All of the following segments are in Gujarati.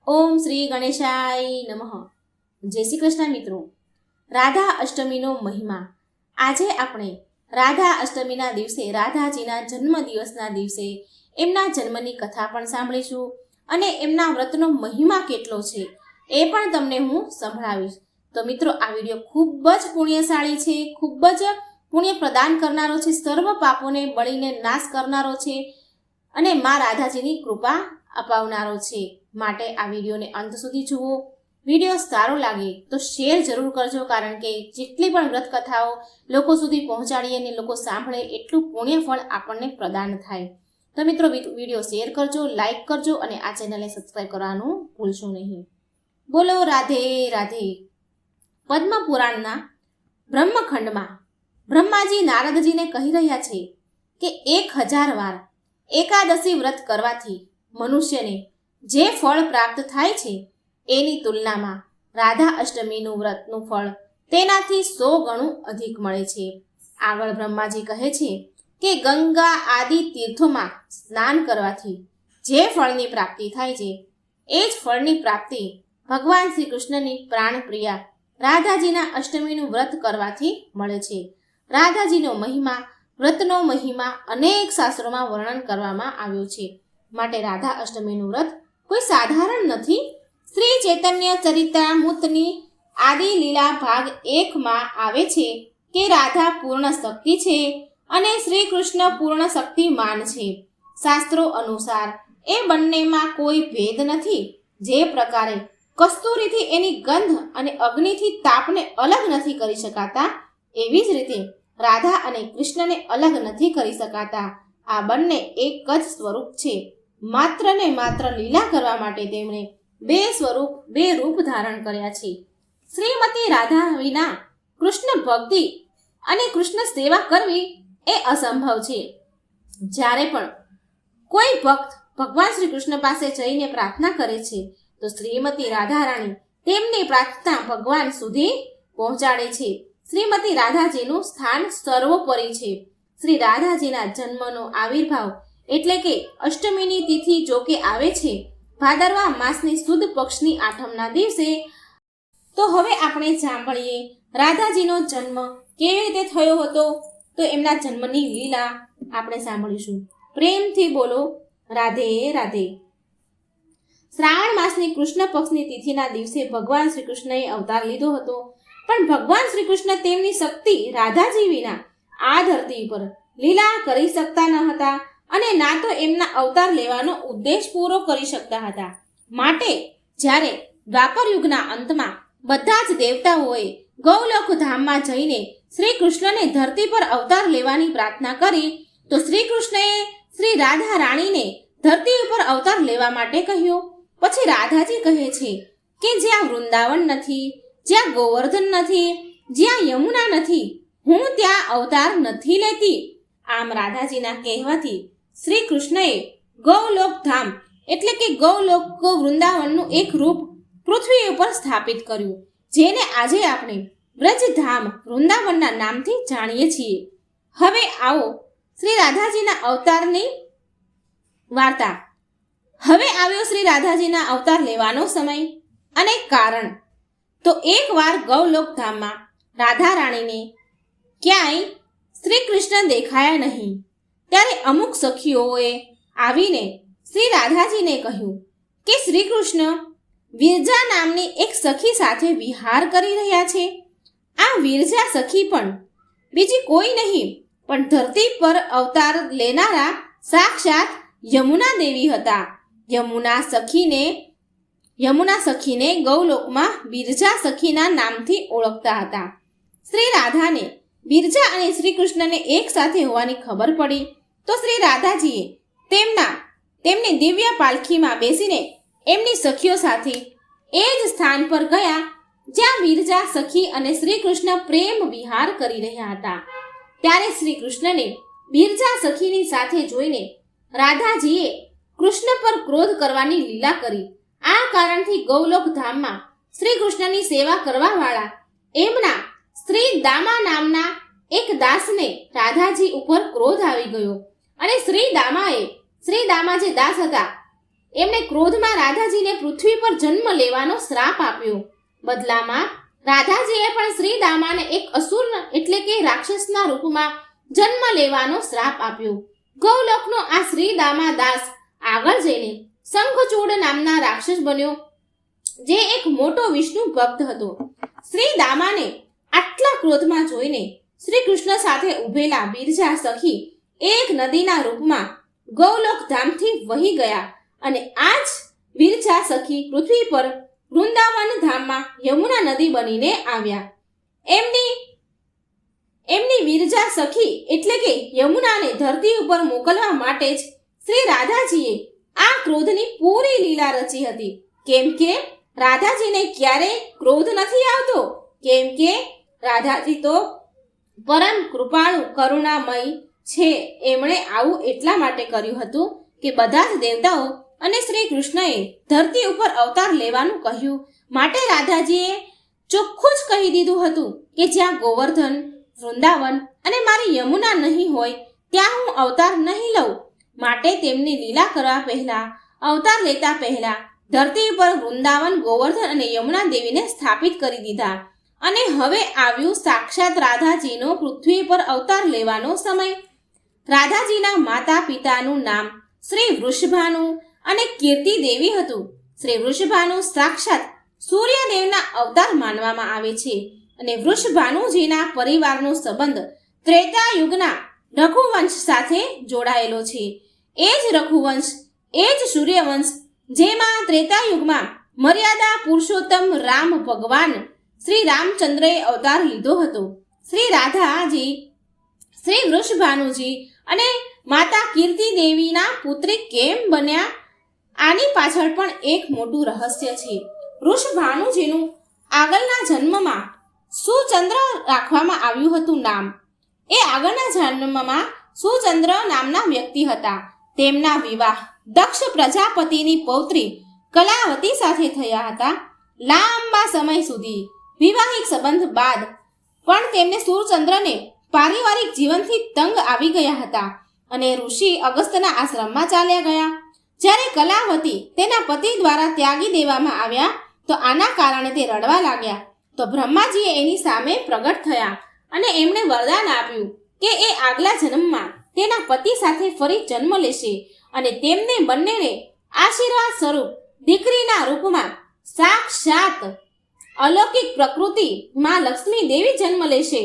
ઓમ શ્રી ગણેશાય નમઃ. જય શ્રી કૃષ્ણ મિત્રો. રાધા અષ્ટમીનો મહિમા. આજે આપણે રાધા અષ્ટમીના દિવસે રાધાજીના જન્મદિવસના દિવસે એમના જન્મની કથા પણ સાંભળીશું અને એમના વ્રતનો મહિમા કેટલો છે એ પણ તમને હું સંભળાવીશ. તો મિત્રો, આ વિડીયો ખૂબ જ પુણ્યશાળી છે, ખૂબ જ પુણ્ય પ્રદાન કરનારો છે, સર્વ પાપોને બળીને નાશ કરનારો છે અને મા રાધાજીની કૃપા અપાવનારો છે. માટે આ વિડીયોને અંત સુધી જુઓ. વિડીયો સારો લાગે તો શેર જરૂર કરજો, કારણ કે જેટલી પણ વ્રત કથાઓ લોકો સુધી પહોંચાડીએ અને લોકો સાંભળે એટલું પુણ્ય ફળ આપણને પ્રદાન થાય. તો મિત્રો, વિડીયો શેર કરજો, લાઈક કરજો અને આ ચેનલને સબસ્ક્રાઈબ કરવાનું ભૂલશો નહીં. બોલો રાધે રાધે. પદ્મ પુરાણના બ્રહ્મખંડમાં બ્રહ્માજી નારદજીને કહી રહ્યા છે કે 1000 વાર એકાદશી વ્રત કરવાથી મનુષ્યને જે ફળ પ્રાપ્ત થાય છે એની તુલનામાં રાધા અષ્ટમીનું વ્રતનું ફળ તેનાથી 100 ગણું અધિક મળે છે. આગળ બ્રહ્માજી કહે છે કે ગંગા આદિ તીર્થોમાં સ્નાન કરવાથી જે ફળની પ્રાપ્તિ થાય છે એ જ ફળની પ્રાપ્તિ ભગવાન શ્રી કૃષ્ણની પ્રાણપ્રિયા રાધાજીના અષ્ટમીનું વ્રત કરવાથી મળે છે. રાધાજીનો મહિમા, વ્રતનો મહિમા અનેક શાસ્ત્રોમાં વર્ણન કરવામાં આવ્યો છે. માટે રાધા અષ્ટમીનું વ્રત કોઈ સાધારણ નથી. શ્રી ચૈતન્ય ચરિતામૃતની આદિ લીલા ભાગ 1માં આવે છે કે રાધા પૂર્ણ શક્તિ છે અને શ્રી કૃષ્ણ પૂર્ણ શક્તિમાન છે. શાસ્ત્રો અનુસાર એ બંનેમાં કોઈ ભેદ નથી. જે પ્રકારે કસ્તુરીથી એની ગંધ અને અગ્નિથી તાપને અલગ નથી કરી શકાતા, એવી જ રીતે રાધા અને કૃષ્ણને અલગ નથી કરી શકાતા. આ બંને એક જ સ્વરૂપ છે. માત્ર ને માત્ર લીલા કરવા માટે તેમણે બે રૂપ ધારણ કર્યા છે. શ્રીમતી રાધા વિના કૃષ્ણ ભક્તિ અને કૃષ્ણ સેવા કરવી એ અસંભવ છે. જ્યારે પણ કોઈ ભક્ત ભગવાન શ્રી કૃષ્ણ પાસે જઈને પ્રાર્થના કરે છે તો શ્રીમતી રાધા રાણી તેમની પ્રાર્થના ભગવાન સુધી પહોંચાડે છે. શ્રીમતી રાધાજીનું સ્થાન સર્વોપરી છે. શ્રી રાધાજીના જન્મનો આવિર્ભાવ એટલે કે અષ્ટમીની તિથિ જોકે આવે છે ભાદરવા માસની સુદ પક્ષની આઠમના દિવસે. તો હવે આપણે સાંભળીએ રાધાજીનો જન્મ કેવી રીતે થયો હતો. તો એમના જન્મની લીલા આપણે સાંભળીશું. પ્રેમથી બોલો રાધે રાધે. શ્રાવણ માસની કૃષ્ણ પક્ષની તિથિના દિવસે ભગવાન શ્રી કૃષ્ણએ અવતાર લીધો હતો. પણ ભગવાન શ્રી કૃષ્ણ તેમની શક્તિ રાધાજી વિના આ ધરતી પર લીલા કરી શકતા ન હતા અને ના તો એમના અવતાર લેવાનો ઉદ્દેશ પૂરો કરી શકતા હતા. માટે જ્યારે દ્વાપર યુગના અંતમાં બધા જ દેવતાઓએ ગૌલોક ધામમાં જઈને શ્રી કૃષ્ણને ધરતી પર અવતાર લેવાની પ્રાર્થના કરી તો શ્રી કૃષ્ણએ શ્રી રાધા રાણીને ધરતી ઉપર અવતાર લેવા માટે કહ્યું. પછી રાધાજી કહે છે કે જ્યાં વૃંદાવન નથી, જ્યાં ગોવર્ધન નથી, જ્યાં યમુના નથી, હું ત્યાં અવતાર નથી લેતી. આમ રાધાજીના કહેવાથી શ્રી કૃષ્ણએ ગૌલોક ધામ એટલે કે ગૌલોક વૃંદાવનનું એક રૂપ પૃથ્વી ઉપર સ્થાપિત કર્યું, જેને આજે આપણે વ્રજધામ વૃંદાવનના નામથી જાણીએ છીએ. હવે આવો શ્રી રાધાજીના અવતારની વાર્તા. હવે આવ્યો શ્રી રાધાજીના અવતાર લેવાનો સમય અને કારણ. તો એકવાર ગૌલોક ધામમાં રાધા રાણીને ક્યાંય શ્રી કૃષ્ણ દેખાયા નહીં. ત્યારે અમુક સખીઓએ આવીને શ્રી રાધાજીને કહ્યું કે શ્રી કૃષ્ણ વિરજા નામની એક સખી સાથે વિહાર કરી રહ્યા છે. આ વિરજા સખી પણ બીજી કોઈ નહીં પણ ધરતી પર અવતાર લેનારા સાક્ષાત યમુના દેવી હતા. યમુના સખીને ગૌલોકમાં બિરજા સખીના નામથી ઓળખતા હતા. શ્રી રાધાને બિરજા અને શ્રી કૃષ્ણને એક સાથે હોવાની ખબર પડી તો શ્રી રાધાજીએ તેમની દિવ્ય પાલખીમાં બેસીને એમની સખીઓ સાથે એ જ સ્થાન પર ગયા જ્યાં બિરજા સખી અને શ્રી કૃષ્ણ પ્રેમ વિહાર કરી રહ્યા હતા. ત્યારે શ્રી કૃષ્ણને બિરજા સખીની સાથે જોઈને રાધાજીએ કૃષ્ણ પર ક્રોધ કરવાની લીલા કરી. આ કારણથી ગૌલોક ધામમાં શ્રી કૃષ્ણની સેવા કરવા વાળા એમના શ્રી દામા નામના એક દાસને રાધાજી ઉપર ક્રોધ આવી ગયો અને શ્રી દામા જે દાસ હતા એમણે ક્રોધમાં રાધાજીને પૃથ્વી પર જન્મ લેવાનો શ્રાપ આપ્યો. બદલામાં રાધાજીએ પણ શ્રી દામાને એક અસુર એટલે કે રાક્ષસના રૂપમાં જન્મ લેવાનો શ્રાપ આપ્યો. ગૌલોકનો આ શ્રી દામા દાસ આગળ જઈને શંખચૂડ નામના રાક્ષસ બન્યો, જે એક મોટો વિષ્ણુ ભક્ત હતો. શ્રી દામાને આટલા ક્રોધમાં જોઈને શ્રી કૃષ્ણ સાથે ઉભેલા બિરજા સખી એક નદીના રૂપમાં ગૌલોક ધામથી વહી ગયા અને આ જ બિરજા સખી પૃથ્વી પર વૃંદાવન ધામમાં યમુના નદી બનીને આવ્યા. એમની વિરજા સખી એટલે કે યમુનાને ધરતી ઉપર મોકલવા માટે જ શ્રી રાધાજીએ આ ક્રોધની પૂરી લીલા રચી હતી. કેમ કે રાધાજીને ક્યારેય ક્રોધ નથી આવતો, કેમ કે રાધાજી તો પરમ કૃપાળુ કરુણામય છે. એમણે આવું એટલા માટે કર્યું હતું કે બધા જ દેવતાઓ અને શ્રી કૃષ્ણએ ધરતી ઉપર અવતાર લેવાનું કહ્યું, માટે રાધાજીએ ચોખ્ખું જ કહી દીધું હતું કે જ્યાં ગોવર્ધન, વૃંદાવન અને મારી યમુના નહીં હોય ત્યાં હું અવતાર નહીં લઉં. માટે તેમની લીલા કરવા પહેલા, અવતાર લેતા પહેલા ધરતી પર વૃંદાવન, ગોવર્ધન અને યમુના દેવીને સ્થાપિત કરી દીધા. અને હવે આવ્યું સાક્ષાત રાધાજીનો પૃથ્વી પર અવતાર લેવાનો સમય. રાધાજીના માતા પિતાનું નામ શ્રી વૃષભાનુ અને કીર્તિ દેવી હતું. શ્રી વૃષભાનુ સાક્ષાત સૂર્યદેવના અવતાર માનવામાં આવે છે અને વૃષભાનુજીના પરિવારનો સંબંધ ત્રેતા યુગના રઘુવંશ સાથે જોડાયેલો છે. એ જ રઘુવંશ, એ જ સૂર્યવંશ જેમાં ત્રેતા યુગમાં મર્યાદા પુરુષોત્તમ રામ ભગવાન શ્રી રામચંદ્રએ અવતાર લીધો હતો. શ્રી રાધાજી શ્રી વૃષભાનુજી અને માતા કીર્તિ દેવીના પુત્રી કેમ બન્યા, આની પાછળ પણ એક મોટું રહસ્ય છે. વૃષભાનુજીનું આગળના જન્મમાં સુચંદ્ર રાખવામાં આવ્યું હતું નામ. એ આગળના જન્મમાં સુચંદ્ર નામના વ્યક્તિ હતા. તેમના વિવાહ દક્ષ પ્રજાપતિની પૌત્રી કલાવતી સાથે થયા હતા. લાંબા સમય સુધી વિવાહિક સંબંધ બાદ પણ તેમને સુરચંદ્રને પારિવારિક જીવનથી તંગ આવી ગયા હતા અને ઋષિ અગસ્ત્યના આશ્રમમાં ચાલ્યા ગયા. જ્યારે કલાવતી તેના પતિ દ્વારા ત્યાગી દેવામાં આવ્યા તો આના કારણે તે રડવા લાગ્યા. તો બ્રહ્માજીએ એની સામે પ્રગટ થયા અને એમણે વરદાન આપ્યું કે એ આગલા જન્મમાં તેના પતિ સાથે ફરી જન્મ લેશે અને તેમને બંનેને આશીર્વાદ સ્વરૂપ દીકરીના રૂપમાં સાક્ષાત અલૌકિક પ્રકૃતિ માં લક્ષ્મી દેવી જન્મ લેશે.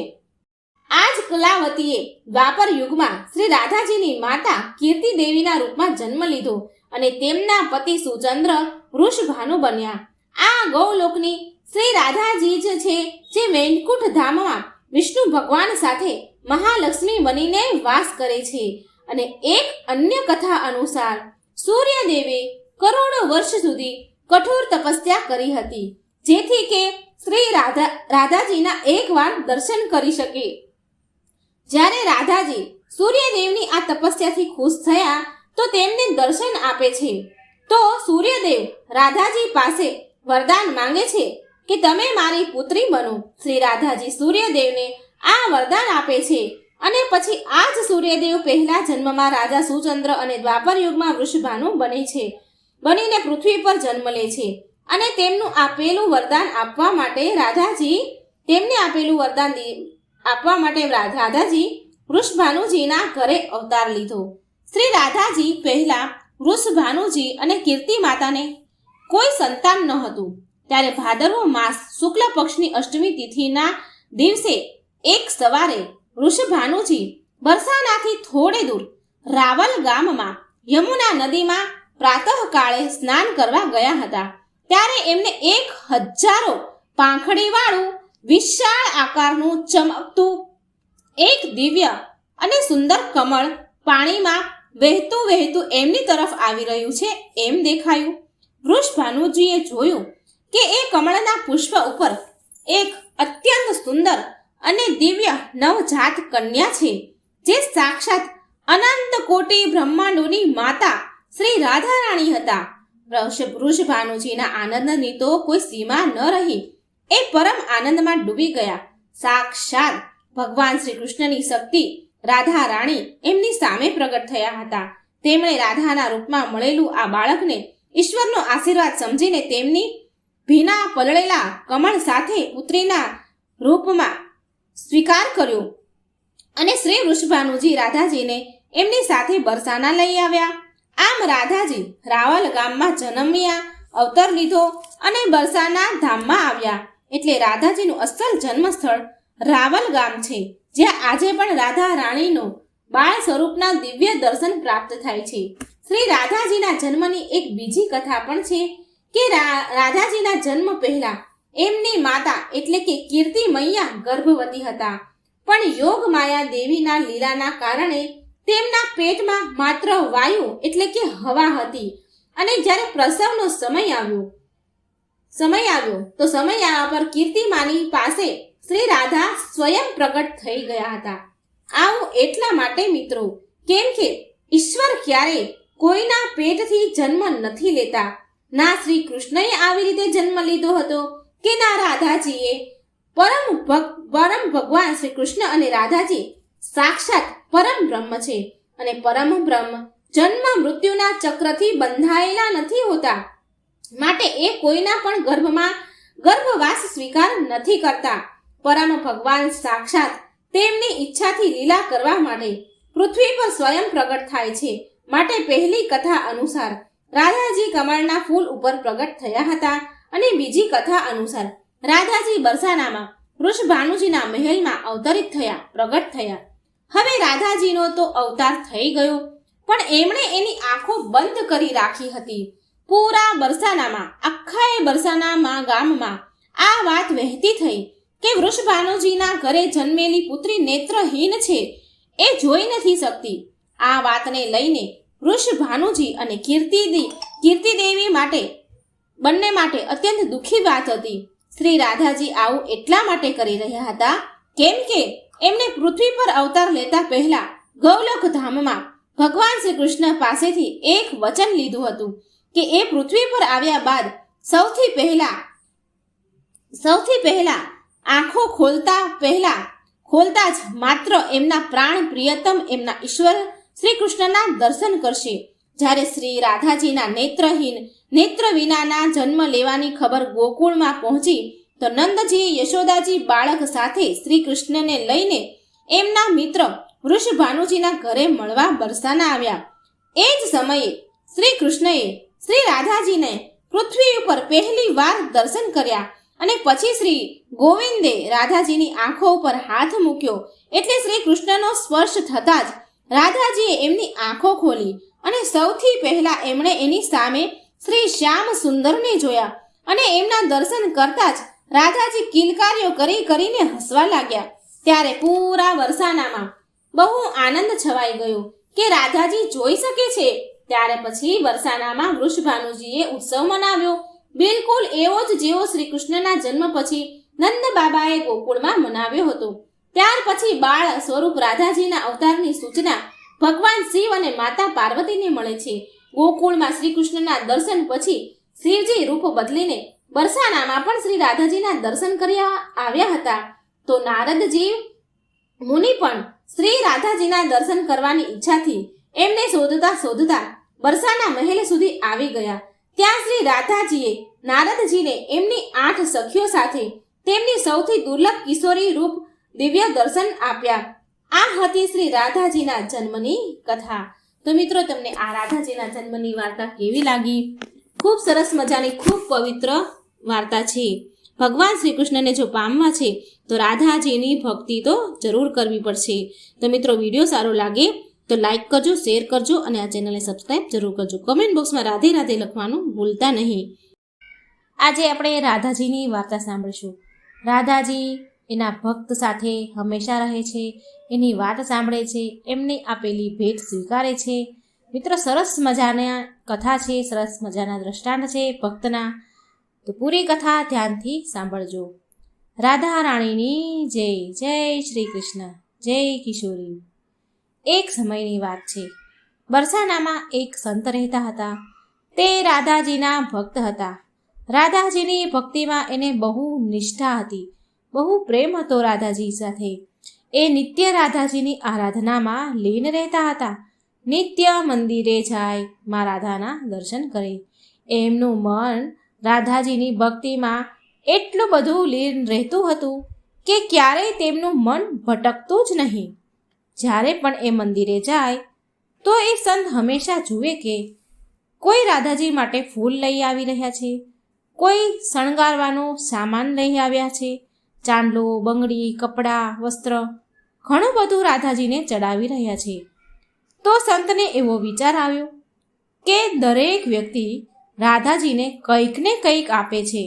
આ જ કલાવતીએ દ્વાપર યુગમાં શ્રી રાધાજીની માતા કીર્તિ દેવીના રૂપમાં જન્મ લીધો અને તેમના પતિ સુચંદ્ર વૃષભાનુ બન્યા. આ ગૌલોકની શ્રી રાધાજી જ છે જે વૈકુંઠ ધામમાં વિષ્ણુ ભગવાન સાથે મહાલક્ષ્મી બનીને વાસ કરે છે. અને એક અન્ય કથા અનુસાર સૂર્યદેવે કરોડો વર્ષ સુધી કઠોર તપસ્યા કરી હતી જેથી કે શ્રી રાધાજીના એકવાર દર્શન કરી શકે. જ્યારે રાધાજી સૂર્યદેવની આ તપસ્યાથી ખુશ થયા તો તેમને દર્શન આપે છે. તો સૂર્યદેવ રાધાજી પાસે વરદાન માંગે છે કે તમે મારી પુત્રી બનો. શ્રી રાધાજી સૂર્યદેવને આ વરદાન આપે છે અને પછી આ જ સૂર્યદેવ પહેલા જન્મમાં રાજા સુચંદ્ર અને દ્વાપર યુગમાં વૃષભાનુ બને છે, બનીને પૃથ્વી પર જન્મ લે છે. અને તેમનું આપેલું વરદાન આપવા માટે રાધાજી વૃષભાનુજીના ઘરે અવતાર લીધો. શ્રી રાધાજી પહેલા વૃષભાનુજી અને કીર્તિ માતાને કોઈ સંતાન ન હતું. ત્યારે ભાદરવો માસ શુક્લ પક્ષની અષ્ટમી તિથિના દિવસે એક સવારે વૃષભાનુજી બરસાનાથી થોડે દૂર રાવલ ગામમાં યમુના નદીમાં પ્રાતઃકાળે સ્નાન કરવા ગયા હતા. ત્યારે એમને 1000 પાંખડીવાળું વિશાળ આકારનું ચમકતું એક દિવ્ય અને સુંદર કમળ પાણીમાં વહેતું એમની તરફ આવી રહ્યું છે એમ દેખાયું. વૃષભાનુજીએ જોયું કે એ કમળના પુષ્પ ઉપર એક અત્યંત સુંદર અને દિવ્ય નવજાત કન્યા છે જે સાક્ષાત અનંત કોટી બ્રહ્માંડોની માતા શ્રી રાધા રાણી હતા. વૃષભાનુજીના આનંદની તો કોઈ સીમા ન રહી. એ પરમ આનંદમાં ડૂબી ગયા. સાક્ષાત ભગવાન શ્રી કૃષ્ણની શક્તિ રાધા રાણી એમની સામે પ્રગટ થયા હતા. તેમણે રાધાના રૂપમાં મળેલું આ બાળકને ઈશ્વરનો આશીર્વાદ સમજીને તેમની ભીના પલળેલા કમળ સાથે પુત્રીના રૂપમાં સ્વીકાર કર્યો અને શ્રી વૃષભાનુજી રાધાજીને એમની સાથે બરસાના લઈ આવ્યા. આમ રાધાજી રાવલ ગામમાં જન્મ્યા, અવતાર લીધો અને બરસાના ધામમાં આવ્યા. એટલે રાધાજીનું અસલ જન્મ સ્થળ રાવલ ગામ છે, જ્યાં આજે પણ રાધા રાણીનો બાળ સ્વરૂપના દિવ્ય દર્શન પ્રાપ્ત થાય છે. શ્રી રાધાજીના જન્મની એક બીજી કથા પણ છે કે રાધાજીના જન્મ પહેલા એમની માતા એટલે કે કીર્તિ મૈયા ગર્ભવતી હતા, પણ યોગ માયા દેવીના લીલાના કારણે તેમના પેટમાં માત્ર વાયુ એટલે કે હવા હતી. અને જ્યારે પ્રસવનો સમય આવ્યો તો સમય આવ્યા પર કીર્તિમાની પાસે શ્રી રાધા સ્વયં પ્રગટ થઈ ગયા હતા. આવું એટલા માટે મિત્રો, કેમ કે ઈશ્વર ક્યારેય કોઈના પેટથી જન્મ નથી લેતા. ના શ્રી કૃષ્ણએ આવી રીતે જન્મ લીધો હતો કે ના રાધાજીએ. પરમ ભગવાન શ્રી કૃષ્ણ અને રાધાજી સાક્ષાત પરમ બ્રહ્મ છે અને પરમ બ્રહ્મ જન્મ મૃત્યુના ચક્રથી બંધાયેલા નથી હોતા, માટે એ કોઈના પણ ગર્ભવાસ સ્વીકાર નથી કરતા. પરમ ભગવાન સાક્ષાત તેમની ઈચ્છાથી લીલા કરવા માટે પૃથ્વી પર સ્વયં પ્રગટ થાય છે. માટે પહેલી કથા અનુસાર રાધાજી કમળના ફૂલ ઉપર પ્રગટ થયા હતા અને બીજી કથા અનુસાર રાધાજી બરસાનામાં વૃષભાનુજીના મહેલમાં અવતરિત થયા, પ્રગટ થયા. હવે રાધાજીનો તો અવતાર થઈ ગયો, પણ એમણે એની આંખો બંધ કરી રાખી હતી. પૂરા બરસાનામાં, આખા બરસાનામાં ગામમાં આ વાત વહેતી થઈ કે વૃષભાનુજીના ઘરે જન્મેલી પુત્રી નેત્રહીન છે, એ જોઈ નથી શકતી. આ વાતને લઈને વૃષભાનુજી અને કીર્તિદેવી બંને માટે અત્યંત દુઃખી વાત હતી. શ્રી રાધાજી આવું એટલા માટે કરી રહ્યા હતા કેમ કે એમને પૃથ્વી પર અવતાર લેતા પહેલા ગૌલોક ધામમાં ભગવાન શ્રી કૃષ્ણ પાસેથી એક વચન લીધું હતું કે એ પૃથ્વી પર આવ્યા બાદ સૌથી પહેલા આંખો ખોલતા જ માત્ર એમના પ્રાણ પ્રિયતમ એમના ઈશ્વર શ્રી કૃષ્ણના દર્શન કરશે. જ્યારે શ્રી રાધાજીના નેત્ર વિનાના જન્મ લેવાની ખબર ગોકુળમાં પહોંચી તો નંદજી યશોદાજી બાળક સાથે શ્રી કૃષ્ણને લઈને એમના મિત્ર વૃષભાનુજીના ઘરે મળવા બરસાના આવ્યા. એ જ સમયે શ્રી કૃષ્ણએ શ્રી રાધાજીને પૃથ્વી ઉપર પહેલી વાર દર્શન કર્યા અને પછી શ્રી ગોવિંદે રાધાજીની આંખો ઉપર હાથ મૂક્યો. એટલે શ્રી કૃષ્ણનો સ્પર્શ થતાં જ રાધાજીએ એમની આંખો ખોલી અને સૌથી પહેલા એમણે એની સામે શ્રી શ્યામ સુંદરને જોયા અને એમના દર્શન કરતા જ રાધાજી કિલકારીઓ કરીને હસવા લાગ્યા. ત્યારે પૂરા બરસાનામાં બહુ આનંદ છવાઈ ગયો કે રાધાજી જોઈ શકે છે. ત્યારે પછી બરસાનામાં વૃષભાનુજીએ ઉત્સવ મનાવ્યો, બિલકુલ એવો જ જેવો શ્રી કૃષ્ણના જન્મ પછી નંદ બાબાએ ગોકુળમાં મનાવ્યો હતો. ત્યાર પછી બાળ સ્વરૂપ રાધાજીના અવતારની સૂચના ભગવાન શિવ અને માતા પાર્વતીને મળે છે. ગોકુળમાં શ્રી કૃષ્ણના દર્શન પછી શિવજી રૂપ બદલીને બરસાનામાં પણ શ્રી રાધાજીના દર્શન કર્યા આવ્યા હતા. તો નારદજી મુનિ પણ શ્રી રાધાજીના દર્શન કરવાની ઈચ્છાથી એમને શોધતા બરસાના મહેલ સુધી આવી ગયા. ત્યાં શ્રી રાધાજીએ નારદજીને એમની 8 સખીઓ સાથે તેમની સૌથી દુર્લભ કિશોરી રૂપ દિવ્ય દર્શન આપ્યા. આ હતી શ્રી રાધાજીના જન્મની કથા. તો મિત્રો, તમને આ રાધાજીના જન્મની વાર્તા કેવી લાગી? ખૂબ સરસ મજાની, ખૂબ પવિત્ર વાર્તા છે. ભગવાન શ્રી કૃષ્ણને જો પામવા છે તો રાધાજીની ભક્તિ તો જરૂર કરવી પડશે. તો મિત્રો, વિડીયો સારો લાગે તો લાઈક કરજો, શેર કરજો અને આ ચેનલને સબસ્ક્રાઈબ જરૂર કરજો. કમેન્ટ બોક્સમાં રાધે રાધે લખવાનું ભૂલતા નહીં. આજે આપણે રાધાજીની વાર્તા સાંભળીશું. રાધાજી એના ભક્ત સાથે હંમેશા રહે છે, એની વાત સાંભળે છે, એમની આપેલી ભેટ સ્વીકારે છે. મિત્રો, સરસ મજાના કથા છે, સરસ મજાના દ્રષ્ટાંત છે ભક્તના. તો પૂરી કથા ધ્યાનથી સાંભળજો. રાધા રાણીની જય. જય શ્રી કૃષ્ણ. જય કિશોરી. એક સમયની વાત છે. બરસાનામાં એક સંત રહેતા હતા. તે રાધાજીના ભક્ત હતા. રાધાજીની ભક્તિમાં એને બહુ નિષ્ઠા હતી, બહુ પ્રેમ હતો રાધાજી સાથે. એ નિત્ય રાધાજીની આરાધનામાં લીન રહેતા હતા. નિત્ય મંદિરે જાય, મા રાધાના દર્શન કરે. એમનું મન રાધાજીની ભક્તિમાં એટલું બધું લીન રહેતું હતું કે ક્યારેય તેમનું મન ભટકતું જ નહીં. જ્યારે પણ એ મંદિરે જાય તો એ સંત હંમેશા જુએ કે કોઈ રાધાજી માટે ફૂલ લઈ આવી રહ્યા છે, કોઈ શણગારવાનો સામાન લઈ આવ્યા છે, ચાંદલો, બંગડી, કપડાં, વસ્ત્ર ઘણું બધું રાધાજીને ચડાવી રહ્યા છે. તો સંતને એવો વિચાર આવ્યો કે દરેક વ્યક્તિ રાધાજીને કંઈક ને કંઈક આપે છે,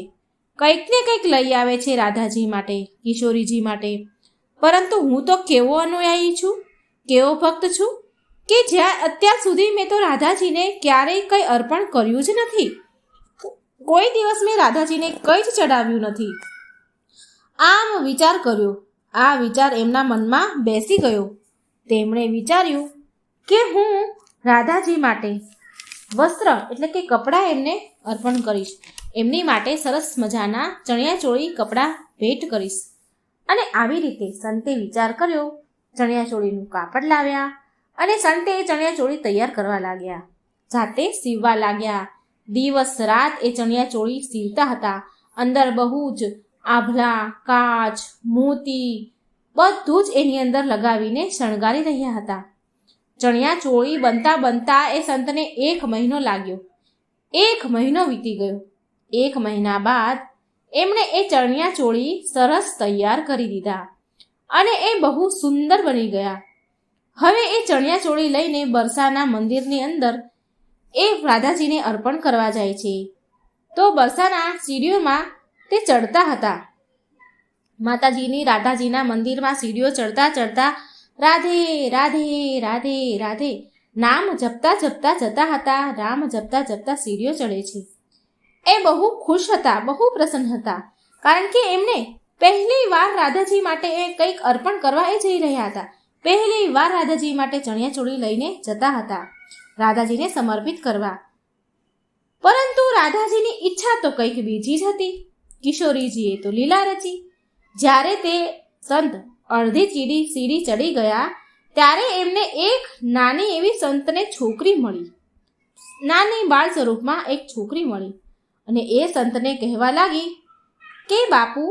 કંઈક ને કંઈક લઈ આવે છે રાધાજી માટે, કિશોરીજી માટે. પરંતુ હું તો કેવો અનુયાયી છું, કેવો ભક્ત છું કે જ્યાં અત્યાર સુધી મેં તો રાધાજીને ક્યારેય કંઈ અર્પણ કર્યું જ નથી. કોઈ દિવસ મેં રાધાજીને કંઈ જ ચડાવ્યું નથી. આમ વિચાર કર્યો. આ વિચાર એમના મનમાં બેસી ગયો. તેમણે વિચાર્યું કે હું રાધાજી માટે વસ્ત્ર એટલે કે કપડાં એમને અર્પણ કરીશ. એમની માટે સરસ મજાના ચણિયાચોળી કપડાં ભેટ કરીશ. અને આવી રીતે સંતે વિચાર કર્યો. ચણિયાચોળીનું કાપડ લાવ્યા અને સંતે એ ચણિયાચોળી તૈયાર કરવા લાગ્યા. જાતે સીવવા લાગ્યા. દિવસ રાત એ ચણિયાચોળી સીવતા હતા. અંદર બહુ જ આભલા, કાચ, મોતી બધું જ એની અંદર લગાવીને શણગારી રહ્યા હતા. ચણિયાચોળી બનતા બનતા એ સંતને 1 મહિનો લાગ્યો. 1 મહિનો વીતી ગયો. 1 મહિના બાદ એમણે એ ચણિયાચોળી સરસ તૈયાર કરી દીધા અને એ બહુ સુંદર બની ગયા. હવે એ ચણિયાચોળી લઈને બરસાના મંદિરની અંદર એ રાધાજીને અર્પણ કરવા જાય છે. તો બરસાના સીડીઓમાં તે ચડતા હતા. માતાજીની રાધાજીના મંદિરમાં સીડીઓ ચડતા ચડતા રાધે રાધે રાધે રાધે નામ જપતા જપતા જતા હતા. રામ જપતા જપતા સીડીઓ ચડે છે. એ બહુ ખુશ હતા, બહુ પ્રસન્ન હતા, કારણ કે એમને પહેલી વાર રાધાજી માટે એ કંઈક અર્પણ કરવા એ જઈ રહ્યા હતા. પહેલી વાર રાધાજી માટે ચણિયાચોળી લઈને જતા હતા, રાધાજીને સમર્પિત કરવા. પરંતુ રાધાજીની ઈચ્છા તો કંઈક બીજી જ હતી. કિશોરીજીએ તો લીલા રચી. જ્યારે તે સંત અડધી સીડી ચડી ગયા ત્યારે એમને એક નાની એવી સંતને છોકરી મળી. નાની બાળ સ્વરૂપમાં એક છોકરી મળી અને એ સંતને કહેવા લાગી કે બાપુ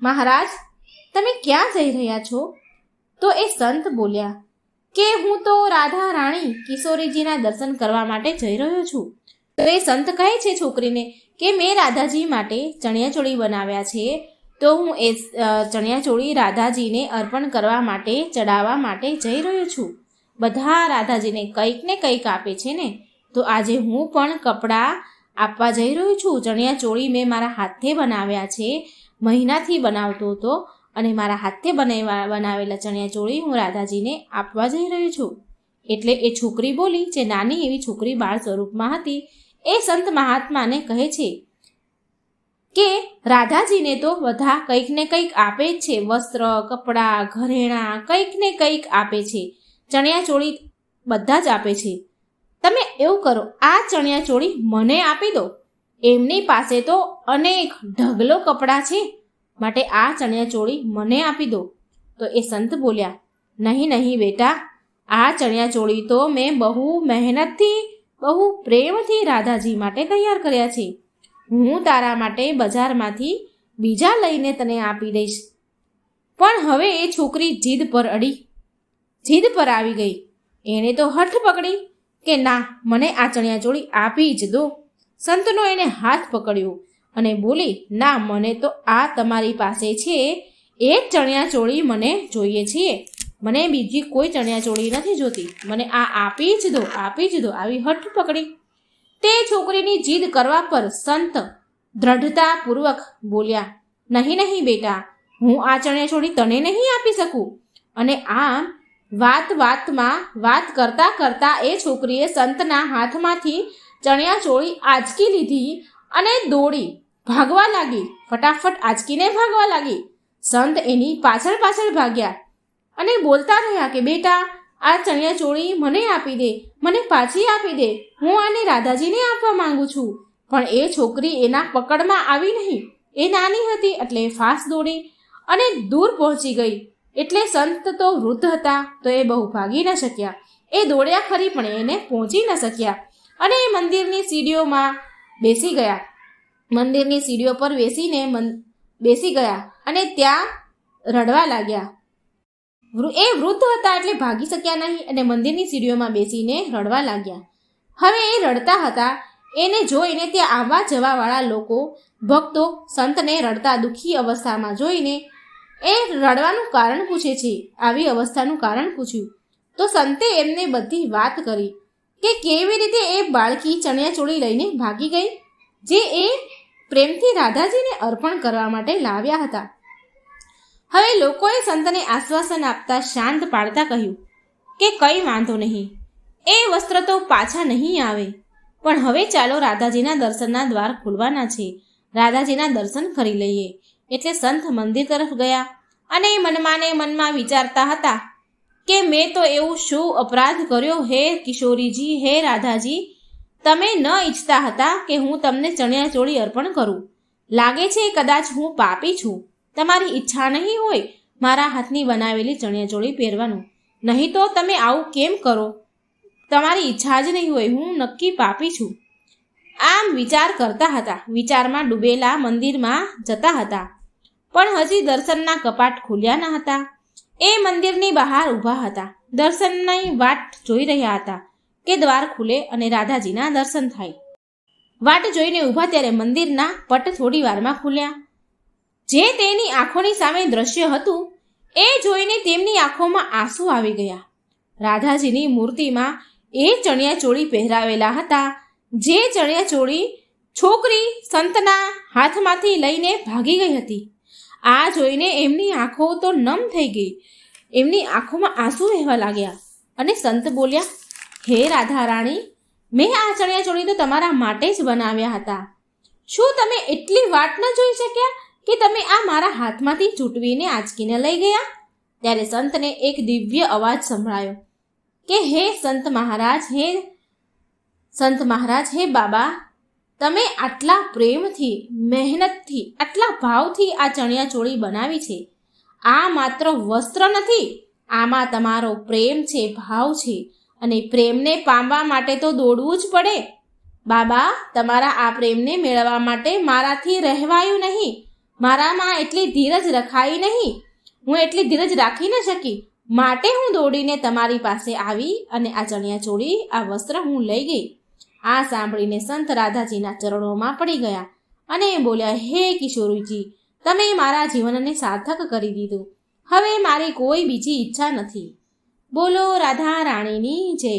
મહારાજ તમે ક્યાં જઈ રહ્યા છો? તો એ સંત બોલ્યા કે હું તો રાધા રાણી કિશોરીજીના દર્શન કરવા માટે જઈ રહ્યો છું. તો એ સંત કહે છે છોકરીને કે મેં રાધાજી માટે ચણિયાચોળી બનાવ્યા છે, તો હું એ ચણિયાચોળી રાધાજીને અર્પણ કરવા માટે ચડાવવા માટે જઈ રહ્યો છું. બધા રાધાજીને કંઈક ને કંઈક આપે છે ને, તો આજે હું પણ કપડાં આપવા જઈ રહ્યો છું. ચણિયાચોળી મેં મારા હાથે બનાવ્યા છે, મહિનાથી બનાવતો હતો અને મારા હાથે બનાવેલા ચણિયાચોળી હું રાધાજીને આપવા જઈ રહ્યો છું. એટલે એ છોકરી બોલી, જે નાની એવી છોકરી બાળ સ્વરૂપમાં હતી, એ સંત મહાત્માને કહે છે કે રાધાજીને તો બધા કંઈક ને કંઈક આપે જ છે. વસ્ત્ર, કપડાં, ઘરેણાં કંઈક ને કંઈક આપે છે. ચણિયાચોળી બધા જ આપે છે. તમે એવું કરો, આ ચણિયાચોળી મને આપી દો. એમની પાસે તો અનેક ઢગલો કપડાં છે, માટે આ ચણિયાચોળી મને આપી દો. તો એ સંત બોલ્યા, નહીં નહીં બેટા, આ ચણિયાચોળી તો મેં બહુ મહેનતથી, બહુ પ્રેમથી રાધાજી માટે તૈયાર કર્યા છે. હું તારા માટે બજારમાંથી બીજા લઈને તને આપી દઈશ. પણ હવે એ છોકરી જીદ પર અડી, જીદ પર આવી ગઈ. એણે તો હઠ પકડી કે ના, મને આ ચણિયાચોળી આપી જ દો. સંતનો એને હાથ પકડ્યો અને બોલી, ના, મને તો આ તમારી પાસે છે એ જ ચણિયાચોળી મને જોઈએ છે. મને બીજી કોઈ ચણિયાચોળી નથી જોતી. મને આ આપી જ દો, આપી જ દો. આવી હઠ પકડી. તે છોકરીની જીદ કરવા પર સંત દ્રઢતાપૂર્વક બોલ્યા, નહીં નહીં બેટા, હું આ ચણિયાચોળી તને નહીં આપી શકું. અને આમ વાતમાં વાત કરતા કરતા એ છોકરીએ સંતના હાથમાંથી ચણિયાચોળી આંચકી લીધી અને દોડી ભાગવા લાગી. ફટાફટ આંચકીને ભાગવા લાગી. સંત એની પાછળ પાછળ ભાગ્યા અને બોલતા રહ્યા કે બેટા, આ ચણિયાચોળી મને આપી દે, મને પાછી આપી દે. હું આને રાધાજીને આપવા માંગુ છું. પણ એ છોકરી એના પકડમાં આવી નહીં. એ નાની હતી એટલે ફાસ દોડી અને દૂર પહોંચી ગઈ. એટલે સંત તો વૃદ્ધ હતા, તો એ બહુ ભાગી ન શક્યા. એ દોડ્યા ખરી પણ એને પહોંચી ન શક્યા. અને એ મંદિરની સીડીઓમાં બેસી ગયા. મંદિરની સીડીઓ પર બેસી ગયા અને ત્યાં રડવા લાગ્યા. એ વૃદ્ધ હતા એટલે ભાગી શક્યા નહીં અને મંદિરની સીડીઓમાં બેસીને રડવા લાગ્યા. હવે એ રડતા હતા એને જોઈને ત્યાં આવવા જવાવાળા લોકો, ભક્તો સંતને રડતા દુઃખી અવસ્થામાં જોઈને એ રડવાનું કારણ પૂછે છે. આવી અવસ્થાનું કારણ પૂછ્યું તો સંતે એમને બધી વાત કરી કે કેવી રીતે એ બાળકી ચણિયાચોળી લઈને ભાગી ગઈ, જે એ પ્રેમથી રાધાજીને અર્પણ કરવા માટે લાવ્યા હતા. હવે લોકોએ સંતને આશ્વાસન આપતા શાંત પાડતા કહ્યું કે કંઈ વાંધો નહીં, એ વસ્ત્ર તો પાછા નહીં આવે, પણ હવે ચાલો રાધાજીના દર્શનના દ્વાર ખુલવાના છે, રાધાજીના દર્શન કરી લઈએ. એટલે સંત મંદિર તરફ ગયા અને મનમાં વિચારતા હતા કે મેં તો એવું શું અપરાધ કર્યો હે કિશોરીજી, હે રાધાજી, તમે ન ઈચ્છતા હતા કે હું તમને ચણિયાચોળી અર્પણ કરું. લાગે છે કદાચ હું પાપી છું. તમારી ઈચ્છા નહીં હોય મારા હાથની બનાવેલી ચણિયાચોળી પહેરવાનું, નહીં તો તમે આવું કેમ કરો? તમારી ઈચ્છા જ નહીં હોય, હું નક્કી પાપી છું. આમ વિચાર કરતા હતા. વિચારમાં ડૂબેલા મંદિરમાં જતા હતા, પણ હજી દર્શનના કપાટ ખુલ્યા ન હતા. એ મંદિરની બહાર ઊભા હતા, દર્શનની વાટ જોઈ રહ્યા હતા કે દ્વાર ખુલે અને રાધાજીના દર્શન થાય. વાટ જોઈને ઊભા ત્યારે મંદિરના પટ થોડી વારમાં ખુલ્યા. જે તેની આંખોની સામે દ્રશ્ય હતું એ જોઈને તેમની આંખોમાં આંસુ આવી ગયા. રાધાજીની મૂર્તિમાં એ ચણિયાચોળી પહેરાવેલા હતા, જે ચણિયાચોળી છોકરી સંતના હાથમાંથી લઈને ભાગી ગઈ હતી. આ જોઈને એમની આંખો તો નમ થઈ ગઈ, એમની આંખોમાં આંસુ વહેવા લાગ્યા અને સંત બોલ્યા, હે રાધા રાણી, મેં આ ચણિયાચોળી તો તમારા માટે જ બનાવ્યા હતા. શું તમે એટલી વાટ ન જોઈ શક્યા કે તમે આ મારા હાથમાંથી ચૂંટવીને આંચકીને લઈ ગયા? ત્યારે સંતને એક દિવ્ય અવાજ સંભળાયો કે હે સંત મહારાજ, હે બાબા, તમે આટલા પ્રેમથી, મહેનતથી, આટલા ભાવથી આ ચણિયાચોળી બનાવી છે. આ માત્ર વસ્ત્ર નથી, આમાં તમારો પ્રેમ છે, ભાવ છે, અને પ્રેમને પામવા માટે તો દોડવું જ પડે. બાબા, તમારા આ પ્રેમને મેળવવા માટે મારાથી રહેવાયું નહીં, મારામાં એટલી ધીરજ રખાઈ નહીં, હું એટલી ધીરજ રાખી ન શકી, માટે હું દોડીને તમારી પાસે આવી અને આ ચણિયાચોળી, આ વસ્ત્ર હું લઈ ગઈ. આ સાંભળીને સંત રાધાજીના ચરણોમાં પડી ગયા અને બોલ્યા, હે કિશોરીજી, તમે મારા જીવનને સાર્થક કરી દીધું. હવે મારી કોઈ બીજી ઈચ્છા નથી. બોલો રાધા રાણીની જય,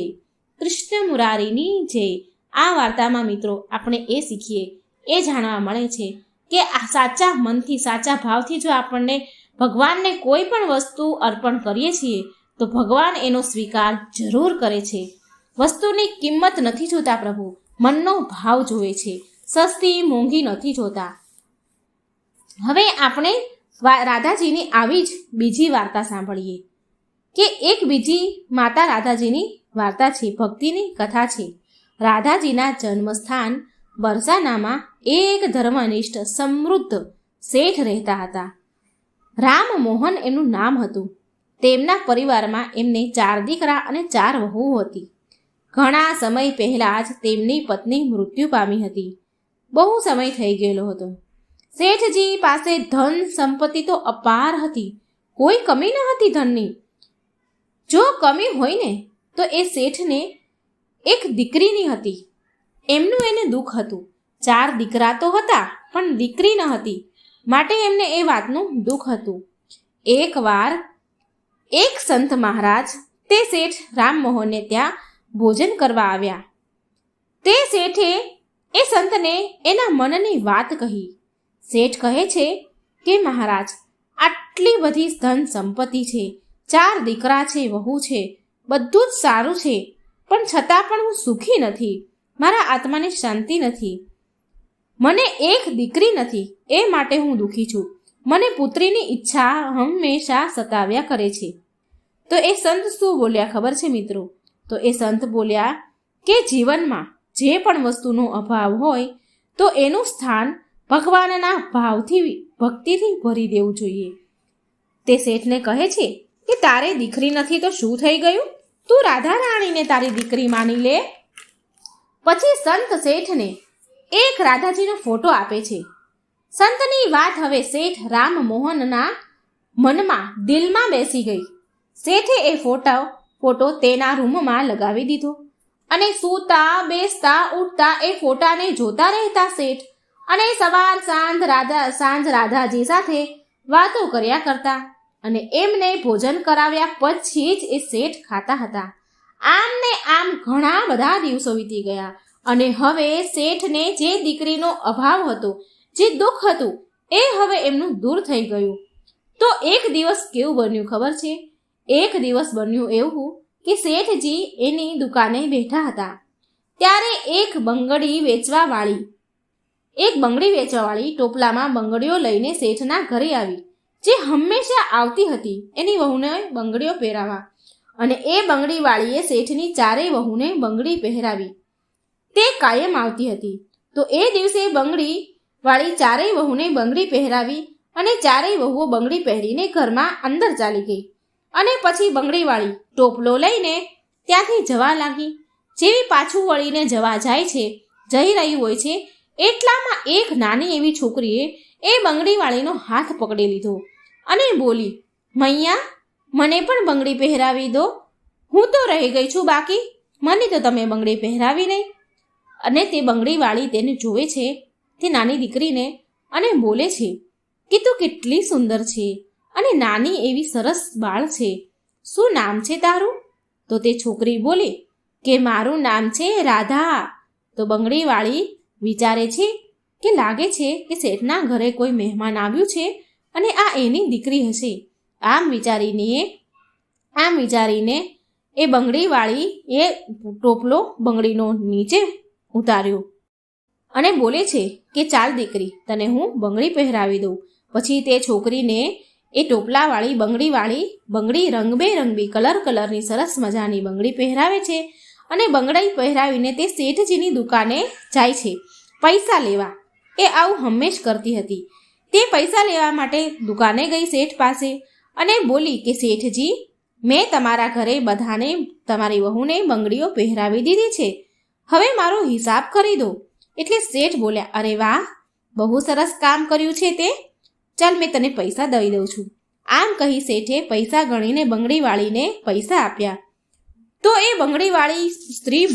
કૃષ્ણ મુરારીની જય. આ વાર્તામાં મિત્રો આપણે એ શીખીએ, એ જાણવા મળે છે કે આ સાચા મનથી, સાચા ભાવથી જો આપણને ભગવાનને કોઈ પણ વસ્તુ અર્પણ કરીએ છીએ તો ભગવાન એનો સ્વીકાર જરૂર કરે છે. વસ્તુની કિંમત નથી જોતા પ્રભુ, મનનો ભાવ જોવે છે. સસ્તી મોંઘી નથી જોતા. હવે આપણે રાધાજીની આવી જ બીજી વાર્તા સાંભળીએ કે એક બીજી માતા રાધાજીની વાર્તા છે, ભક્તિની કથા છે. રાધાજીના જન્મસ્થાન બરસાનામાં એક ધર્મનિષ્ઠ સમૃદ્ધ શેઠ રહેતા હતા. રામમોહન એનું નામ હતું. તેમના પરિવારમાં એમને 4 દીકરા અને 4 વહુઓ હતી. ઘણા સમય પહેલાં જ તેમની પત્ની મૃત્યુ પામી હતી. બહુ સમય થઈ ગયેલો હતો. શેઠજી પાસે ધન સંપત્તિ તો અપાર હતી, કોઈ કમી ન હતી ધનની. જો કમી હોય ને તો એ શેઠને એક દીકરીની હતી. એમનું એને દુઃખ હતું. 4 દીકરા તો હતા પણ દીકરી ન હતી, માટે એમને એ વાતનું દુઃખ હતું. એકવાર એક સંત મહારાજ તે શેઠ રામમોહનને ત્યાં ભોજન કરવા આવ્યા. તે શેઠે એ સંતને એના મનની વાત કહી. શેઠ કહે છે કે મહારાજ, આટલી બધી ધન સંપત્તિ છે, 4 દીકરા છે, વહુ છે, બધું જ સારું છે, પણ છતાં પણ હું સુખી નથી. મારા આત્માને શાંતિ નથી. મને એક દીકરી નથી, એ માટે હું દુઃખી છું. મને પુત્રીની ઈચ્છા હંમેશા સતાવ્યા કરે છે. તો એ સંત શું બોલ્યા ખબર છે મિત્રો? તો એ સંત બોલ્યા કે જીવનમાં જે પણ વસ્તુનો અભાવ હોય તો એનું સ્થાન ભગવાનના ભાવથી, ભક્તિથી ભરી દેવું જોઈએ. તે શેઠને કહે છે કે તારે દીકરી નથી તો શું થઈ ગયું? તું રાધા રાણીને તારી દીકરી માની લે. પછી સંત શેઠને એક રાધાજીનો ફોટો આપે છે. સંતની વાત હવે શેઠ રામમોહનના મનમાં દિલમાં બેસી ગઈ. શેઠે એ ફોટો તેના રૂમમાં લગાવી દીધો અને સૂતા બેસતા ઉઠતા એ ફોટાને જોતા રહેતા શેઠ, અને સવાર સાંજ રાધાજી સાથે વાતો કર્યા કરતા અને એમને ભોજન કરાવ્યા પછી જ એ શેઠ ખાતા હતા. આમ ને આમ ઘણા બધા દિવસો વીતી ગયા અને હવે શેઠને જે દીકરીનો અભાવ હતો, જે દુઃખ હતું, એ હવે એમનું દૂર થઈ ગયું. તો એક દિવસ કેવું બન્યું ખબર છે? એક દિવસ બન્યું એવું કે શેઠજી એની દુકાને બેઠા હતા. ત્યારે એક બંગડી વેચવાવાળી ટોપલામાં બંગડીઓ લઈને શેઠના ઘરે આવી, જે હંમેશા આવતી હતી એની વહુને બંગડીઓ પહેરાવા. અને એ બંગડીવાળીએ શેઠની ચારેય વહુને બંગડી પહેરાવી. તે કાયમ આવતી હતી. તો એ દિવસે બંગડીવાળી ચારેય વહુને બંગડી પહેરાવી અને ચારેય વહુઓ બંગડી પહેરીને ઘરમાં અંદર ચાલી ગઈ. અને પછી બંગડીવાળી ટોપલો લઈને ત્યાંથી જવા લાગી. જેવી પાછું વળીને જઈ રહી હોય છે, એટલામાં એક નાની એવી છોકરીએ એ બંગડીવાળીનો હાથ પકડી લીધો અને બોલી, મૈયા, મને પણ બંગડી પહેરાવી દો, હું તો રહી ગઈ છું બાકી, મને તો તમે બંગડી પહેરાવી નહીં. અને તે બંગડીવાળી તેને જોવે છે, તે નાની દીકરીને, અને બોલે છે કે તું કેટલી સુંદર છે અને નાની એવી સરસ બાળ છે. શું નામ છે તારું? તો તે છોકરી બોલે કે મારું નામ છે રાધા. તો બંગડીવાળી વિચારે છે કે લાગે છે કે શેઠના ઘરે કોઈ મહેમાન આવ્યું છે અને આ એની દીકરી હશે. આમ વિચારીને એ બંગડીવાળી એ ટોપલો બંગડીનો નીચે ઉતાર્યો અને બોલે છે કે ચાલ દીકરી, તને હું બંગડી પહેરાવી દઉં. પછી તે છોકરીને એ ટોપલાવાળી બંગડી રંગબેરંગી કલરની સરસ મજાની બંગડી પહેરાવે છે અને બંગડી પહેરાવીને તે શેઠજીની દુકાને જાય છે પૈસા લેવા. એ આવું હંમેશ કરતી હતી. તે પૈસા લેવા માટે દુકાને ગઈ શેઠ પાસે અને બોલી કે શેઠજી, મેં તમારા ઘરે બધાને, તમારી વહુને બંગડીઓ પહેરાવી દીધી છે, હવે મારો હિસાબ કરી દો. એટલે શેઠ બોલ્યા, અરે વાહ, બહુ સરસ કામ કર્યું છે તે, ચાલ મેં તને પૈસા દઈ દઉં છું. આમ કહી શેઠે પૈસા ગણીને બંગડીવાળીને પૈસા આપ્યા. તો એ બંગડીવાળી સ્ત્રી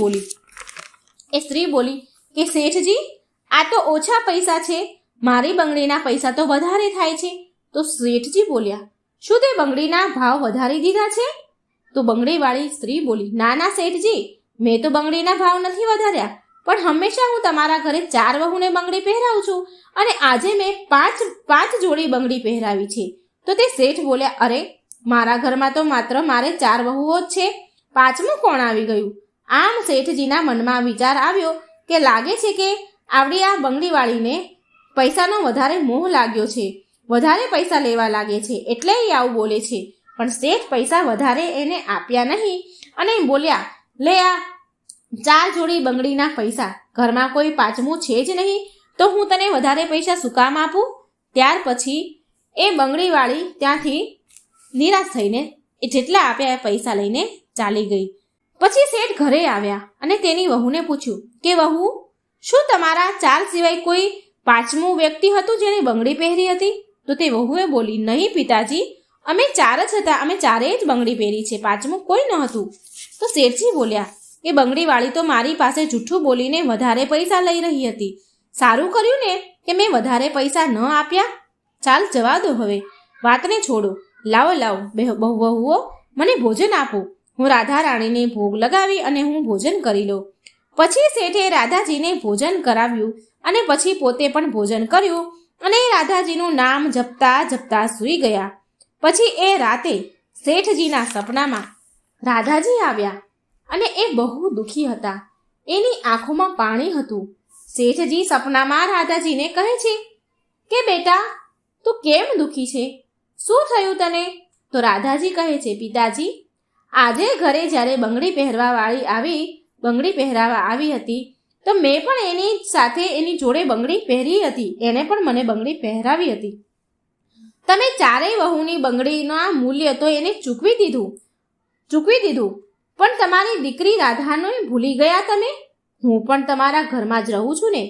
બોલી કે શેઠજી, આ તો ઓછા પૈસા છે, મારી બંગડીના પૈસા તો વધારે થાય છે. તો શેઠજી બોલ્યા, શું તે બંગડીના ભાવ વધારી દીધા છે? તો બંગડીવાળી સ્ત્રી બોલી, ના ના શેઠજી, મેં તો બંગડીના ભાવ નથી વધાર્યા, પણ હંમેશા હું તમારા ઘરે 4 વહુને બંગડી પહેરાવું છું અને આજે મેં 5 જોડી બંગડી પહેરાવી છે. તો તે શેઠ બોલ્યા, અરે મારા ઘરમાં તો માત્ર મારે 4 વહુઓ જ છે, 5મું કોણ આવી ગયું? આમ શેઠજીના મનમાં વિચાર આવ્યો કે લાગે છે કે આવડી આ બંગડીવાળીને પૈસાનો વધારે મોહ લાગ્યો છે, વધારે પૈસા લેવા લાગે છે, એટલે એ આવું બોલે છે. પણ શેઠ પૈસા વધારે એને આપ્યા નહીં અને બોલ્યા, લે આ 4 જોડી બંગડીના પૈસા, ઘરમાં કોઈ 5મું છે જ નહીં, તો હું તને વધારે પૈસા શું કામ આપું? ત્યાર પછી એ બંગડીવાળી ત્યાંથી નિરાશ થઈને એ જેટલા આપ્યા એ પૈસા લઈને ચાલી ગઈ. પછી શેઠ ઘરે આવ્યા અને તેની વહુને પૂછ્યું કે વહુ, શું તમારા 4 સિવાય કોઈ 5મું વ્યક્તિ હતું જેને બંગડી પહેરી હતી? તો તે વહુએ બોલી, નહીં પિતાજી, અમે 4 જ હતા, અમે 4એ જ બંગડી પહેરી છે, 5મું કોઈ ન હતું. તો શેઠજી બોલ્યા કે બંગડીવાળી તો મારી પાસે જૂઠું બોલીને વધારે પૈસા લઈ રહી હતી. સારું કર્યું ને કે મેં વધારે પૈસા ન આપ્યા. ચાલ જવા દો, હવે વાતને છોડો. લાવો વહુઓ, મને ભોજન આપો, હું રાધા રાણીને ભોગ લગાવી અને હું ભોજન કરી લઉં. પછી શેઠે રાધાજીને ભોજન કરાવ્યું અને પછી પોતે પણ ભોજન કર્યું અને રાધાજીનું નામ જપતા સૂઈ ગયા. પછી એ રાતે શેઠજીના સપનામાં રાધાજી આવ્યા અને એ બહુ દુઃખી હતા. એની આંખોમાં પાણી હતું. શેઠજી સપનામાં રાધાજીને કહે છે કે બેટા, તું કેમ દુઃખી છે? શું થયું તને? તો રાધાજી કહે છે, પિતાજી, આજે ઘરે જ્યારે બંગડી પહેરાવા આવી હતી તો મેં પણ એની સાથે એની જોડે બંગડી પહેરી હતી, એને પણ મને બંગડી પહેરાવી હતી. તમે 4 વહુની બંગડીના મૂલ્ય તો એને ચૂકવી દીધું, પણ તમારી દીકરી રાધાને ભૂલી ગયા તમે? હું પણ તમારા ઘરમાં જ રહું છું ને,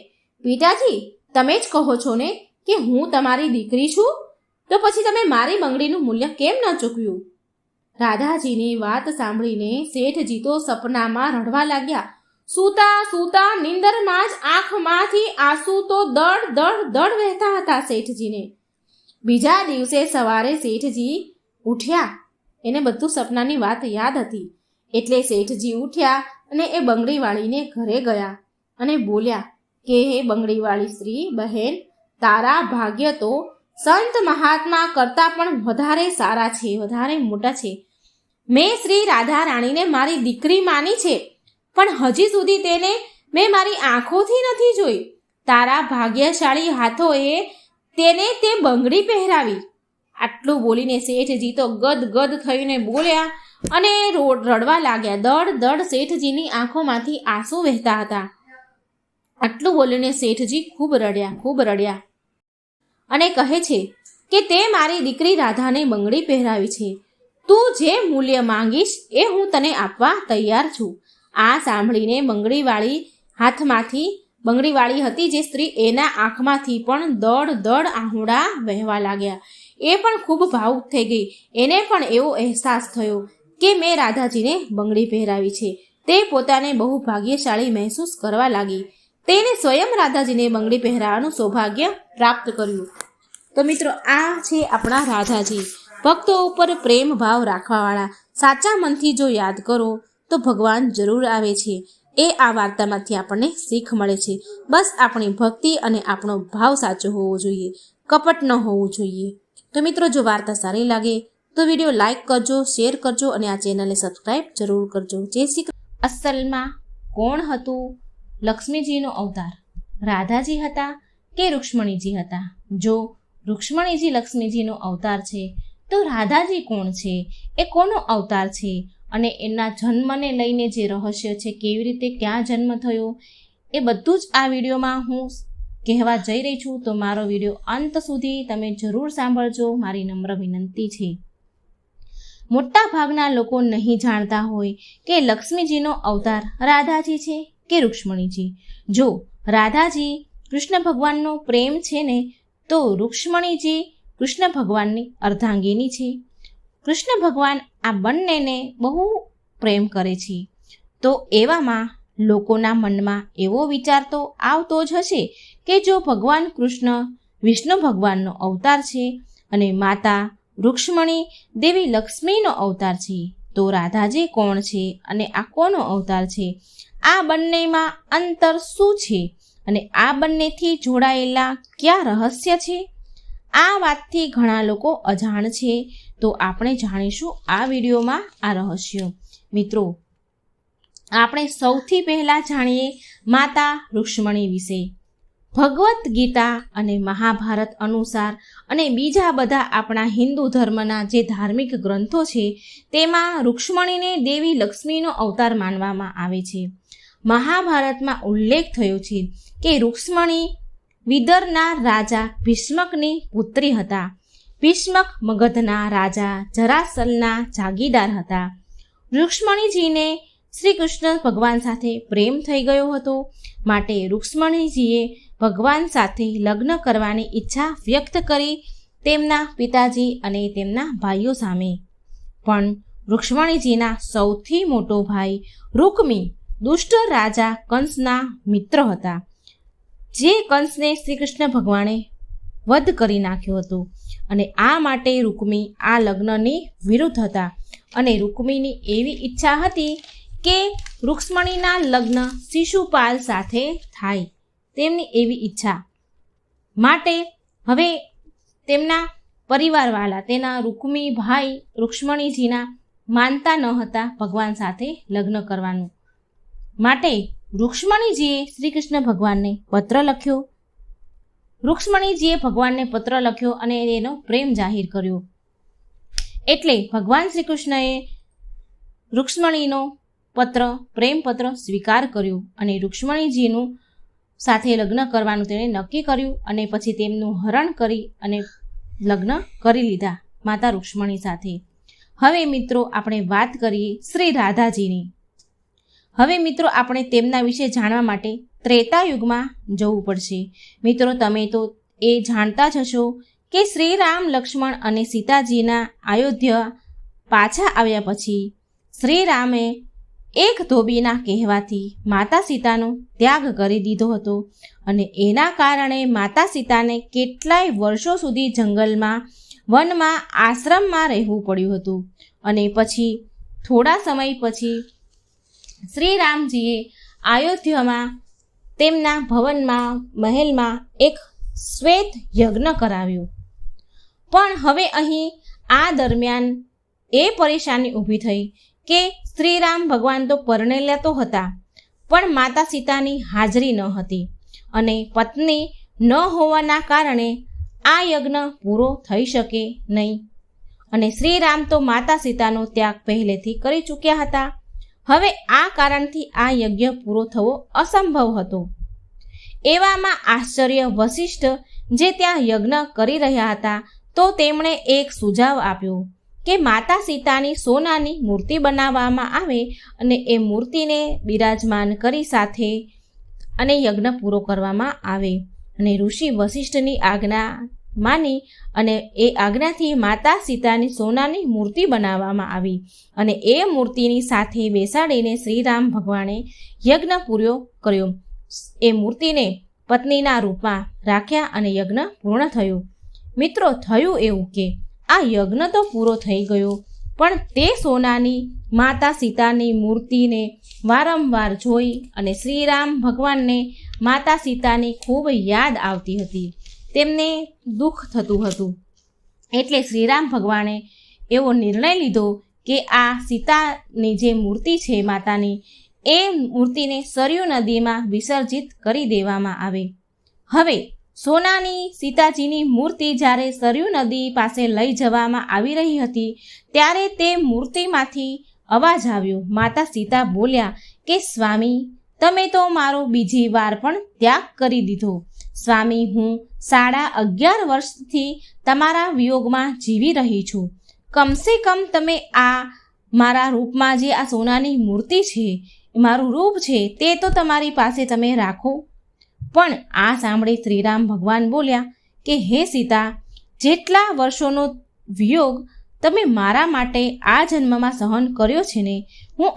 પિતાજી, તમે જ કહો છો ને કે હું તમારી દીકરી છું, તો પછી તમે મારી બંગડીનું મૂલ્ય કેમ ન ચૂકવ્યું? રાધાજીની વાત સાંભળીને શેઠજી તો સપનામાં રડવા લાગ્યા. સૂતા સૂતા નીંદરમાં જ આંખમાંથી આંસુ તો દડ દડ દડ વહેતા હતા શેઠજીને. બીજા દિવસે સવારે શેઠજી ઉઠ્યા. એને બધું સપનાની વાત યાદ હતી. એટલે શેઠજી ઉઠ્યા અને એ બંગડીવાળીને ઘરે ગયા અને બોલ્યા કે હે બંગડીવાળી સ્ત્રી બહેન, તારા ભાગ્ય તો સંત મહાત્મા કરતાં પણ વધારે સારા છે, વધારે મોટા છે. મેં શ્રી રાધા રાણીને મારી દીકરી માની છે, પણ હજી સુધી તેને મેં મારી આંખોથી નથી જોઈ. તારા ભાગ્યશાળી હાથોએ તેને તે બંગડી પહેરાવી. આટલું બોલીને શેઠજી તો ગદગદ થઈને બોલ્યા અને રડવા લાગ્યા. દડ દડ શેઠજીની આંખોમાંથી આંસુ વહેતા હતા. આટલું બોલીને શેઠજી ખૂબ રડ્યા અને કહે છે કે તે મારી દીકરી રાધાને બંગડી પહેરાવી છે. તું જે મૂલ્ય માંગીશ એ હું તને આપવા તૈયાર છું. આ સાંભળીને બંગડીવાળી હતી જે સ્ત્રી, એના આંખમાંથી પણ દડ દડ આહુડા વહેવા લાગ્યા. એ પણ ખૂબ ભાવુક થઈ ગઈ. એને પણ એવો અહેસાસ થયો કે મેં રાધાજીને બંગડી પહેરાવી છે. તે પોતાને બહુ ભાગ્યશાળી મહેસૂસ કરવા લાગી. તેને સ્વયં રાધાજીને બંગડી પહેરાવાનું સૌભાગ્ય પ્રાપ્ત કર્યું. તો મિત્રો, આ છે આપણા રાધાજી, ભક્તો ઉપર પ્રેમ ભાવ રાખવાવાળા. સાચા મનથી જો યાદ કરો તો ભગવાન જરૂર આવે છે. એ આ વાર્તામાંથી આપણને શીખ મળે છે. બસ આપણી ભક્તિ અને આપણો ભાવ સાચો હોવો જોઈએ, કપટ ન હોવું જોઈએ. તો મિત્રો, જો વાર્તા સારી લાગે તો વિડીયો લાઈક કરજો, શેર કરજો અને આ ચેનલને સબસ્ક્રાઈબ જરૂર કરજો. જય શ્રી કૃષ્ણ. અસલમાં કોણ હતું લક્ષ્મીજીનો અવતાર? રાધાજી હતા કે રૂક્ષ્મણીજી હતા? જો રૂક્ષ્મણીજી લક્ષ્મીજીનો અવતાર છે તો રાધાજી કોણ છે? એ કોનો અવતાર છે? અને એના જન્મને લઈને જે રહસ્ય છે, કેવી રીતે, ક્યાં જન્મ થયો, એ બધું જ આ વિડીયોમાં હું કહેવા જઈ રહી છું. તો મારો વિડીયો અંત સુધી તમે જરૂર સાંભળજો, મારી નમ્ર વિનંતી છે. મોટા ભાગના લોકો નહીં જાણતા હોય કે લક્ષ્મીજીનો અવતાર રાધાજી છે કે રૂક્ષ્મણીજી. જો રાધાજી કૃષ્ણ ભગવાનનો પ્રેમ છે ને, તો રૂક્ષ્મણીજી કૃષ્ણ ભગવાનની અર્ધાંગીની છે. કૃષ્ણ ભગવાન આ બંનેને બહુ પ્રેમ કરે છે. તો એવામાં લોકોના મનમાં એવો વિચાર તો આવતો જ હશે કે જો ભગવાન કૃષ્ણ વિષ્ણુ ભગવાનનો અવતાર છે અને માતા રૂક્ષ્મણી દેવી લક્ષ્મીનો અવતાર છે, તો રાધાજી કોણ છે અને આ કોનો અવતાર છે? આ બંનેમાં અંતર શું છે અને આ બંનેથી જોડાયેલા કયા રહસ્ય છે? આ વાતથી ઘણા લોકો અજાણ છે. તો આપણે જાણીશું આ વિડીયોમાં આ રહસ્ય. મિત્રો, આપણે સૌથી પહેલાં જાણીએ માતા રૂક્ષ્મણી વિશે. ભગવદ્ ગીતા અને મહાભારત અનુસાર અને બીજા બધા આપણા હિન્દુ ધર્મના જે ધાર્મિક ગ્રંથો છે, તેમાં રૂક્ષ્મણીને દેવી લક્ષ્મીનો અવતાર માનવામાં આવે છે. મહાભારતમાં ઉલ્લેખ થયો છે કે રૂક્ષ્મણી વિદરના રાજા ભીષ્મકની પુત્રી હતા. ભીષ્મક મગધના રાજા જરાસલના જાગીરદાર હતા. રૂક્ષ્મણીજીને શ્રી કૃષ્ણ ભગવાન સાથે પ્રેમ થઈ ગયો હતો, માટે રૂક્ષ્મણીજીએ ભગવાન સાથે લગ્ન કરવાની ઈચ્છા વ્યક્ત કરી તેમના પિતાજી અને તેમના ભાઈઓ સામે. પણ રૂક્ષ્મણીજીના સૌથી મોટો ભાઈ રૂકમી દુષ્ટ રાજા કંસના મિત્ર હતા, જે કંસને શ્રી કૃષ્ણ ભગવાને વધ કરી નાખ્યો હતો. અને આ માટે રૂકમી આ લગ્નની વિરુદ્ધ હતા. અને રૂકમીની એવી ઈચ્છા હતી કે રૂક્ષ્મણીના લગ્ન શિશુપાલ સાથે થાય, તેમની એવી ઈચ્છા. માટે હવે તેમના પરિવારવાળા, તેના રૂકમી ભાઈ રૂક્ષ્મણીજીના માનતા ન હતા ભગવાન સાથે લગ્ન કરવાનું. માટે રૂક્ષ્મણીજીએ શ્રી કૃષ્ણ ભગવાનને પત્ર લખ્યો. રૂક્ષ્મણીજીએ ભગવાનને પત્ર લખ્યો અને એનો પ્રેમ જાહેર કર્યો. એટલે ભગવાન શ્રી કૃષ્ણએ રૂક્ષ્મણીનો પ્રેમ પત્ર સ્વીકાર કર્યો અને રૂક્ષ્મણીજીનું સાથે લગ્ન કરવાનું તેણે નક્કી કર્યું. અને પછી તેમનું હરણ કરી અને લગ્ન કરી લીધા માતા રૂક્ષ્મણી સાથે. હવે મિત્રો, આપણે વાત કરીએ શ્રી રાધાજીની. હવે મિત્રો, આપણે તેમના વિશે જાણવા માટે ત્રેતા યુગમાં જવું પડશે. મિત્રો, તમે તો એ જાણતા જ હશો કે શ્રી રામ, લક્ષ્મણ અને સીતાજીના અયોધ્યા પાછા આવ્યા પછી શ્રી રામે એક ધોબીના કહેવાથી માતા સીતાનો ત્યાગ કરી દીધો હતો અને એના કારણે માતા સીતાને કેટલાય વર્ષો સુધી જંગલમાં, વનમાં, આશ્રમમાં રહેવું પડ્યું હતું. અને પછી થોડા સમય પછી શ્રી રામજીએ અયોધ્યામાં તેમના ભવનમાં, મહેલમાં એક શ્વેત યજ્ઞ કરાવ્યો. પણ હવે અહીં આ દરમિયાન એ પરેશાની ઊભી થઈ કે શ્રી રામ ભગવાન તો પરણેલા તો હતા, પણ માતા સીતાની હાજરી ન હતી અને પત્ની ન હોવાના કારણે આ યજ્ઞ પૂરો થઈ શકે નહીં. અને શ્રી રામ તો માતા સીતાનો ત્યાગ પહેલેથી કરી ચૂક્યા હતા. હવે આ કારણથી આ યજ્ઞ પૂરો થવો અસંભવ હતો. એવામાં આશ્ચર્ય વશિષ્ઠ જે ત્યાં યજ્ઞ કરી રહ્યા હતા તો તેમણે એક સુઝાવ આપ્યો કે માતા સીતાની સોનાની મૂર્તિ બનાવવામાં આવે અને એ મૂર્તિને બિરાજમાન કરી સાથે અને યજ્ઞ પૂરો કરવામાં આવે. અને ઋષિ વશિષ્ઠની આજ્ઞા માની અને એ આજ્ઞાથી માતા સીતાની સોનાની મૂર્તિ બનાવવામાં આવી અને એ મૂર્તિની સાથે બેસાડીને શ્રીરામ ભગવાને યજ્ઞ પૂરો કર્યો. એ મૂર્તિને પત્નીના રૂપમાં રાખ્યા અને યજ્ઞ પૂર્ણ થયું. મિત્રો, થયું એવું કે આ યજ્ઞ તો પૂરો થઈ ગયો, પણ તે સોનાની માતા સીતાની મૂર્તિને વારંવાર જોઈ અને શ્રીરામ ભગવાનને માતા સીતાની ખૂબ યાદ આવતી હતી. તેમને દુઃખ થતું હતું. એટલે શ્રીરામ ભગવાને એવો નિર્ણય લીધો કે આ સીતાની જે મૂર્તિ છે માતાની, એ મૂર્તિને સરયુ નદીમાં વિસર્જિત કરી દેવામાં આવે. હવે સોનાની સીતાજીની મૂર્તિ જ્યારે સરયુ નદી પાસે લઈ જવામાં આવી રહી હતી ત્યારે તે મૂર્તિમાંથી અવાજ આવ્યો. માતા સીતા બોલ્યા કે સ્વામી, તમે તો મારો બીજી વાર પણ ત્યાગ કરી દીધો. સ્વામી, હું 11.5 વર્ષથી તમારા વિયોગમાં જીવી રહી છું. કમસે કમ તમે આ મારા રૂપમાં જે આ સોનાની મૂર્તિ છે, મારું રૂપ છે, તે તો તમારી પાસે તમે રાખો. પણ આ સાંભળી શ્રીરામ ભગવાન બોલ્યા કે હે સીતા, જેટલા વર્ષોનો વિયોગ તમે મારા માટે આ જન્મમાં સહન કર્યો છે ને, હું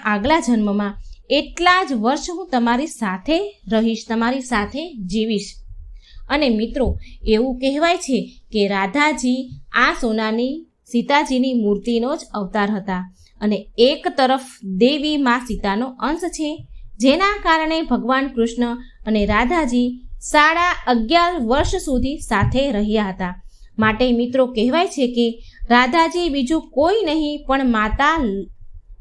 આગલા જન્મમાં એટલા જ વર્ષ હું તમારી સાથે રહીશ, તમારી સાથે જીવીશ. અને મિત્રો, એવું કહેવાય છે કે રાધાજી આ સોનાની સીતાજીની મૂર્તિનો જ અવતાર હતા અને એક તરફ દેવી મા સીતાનો અંશ છે, જેના કારણે ભગવાન કૃષ્ણ અને રાધાજી 11.5 વર્ષ સુધી સાથે રહ્યા હતા. માટે મિત્રો, કહેવાય છે કે રાધાજી બીજું કોઈ નહીં પણ માતા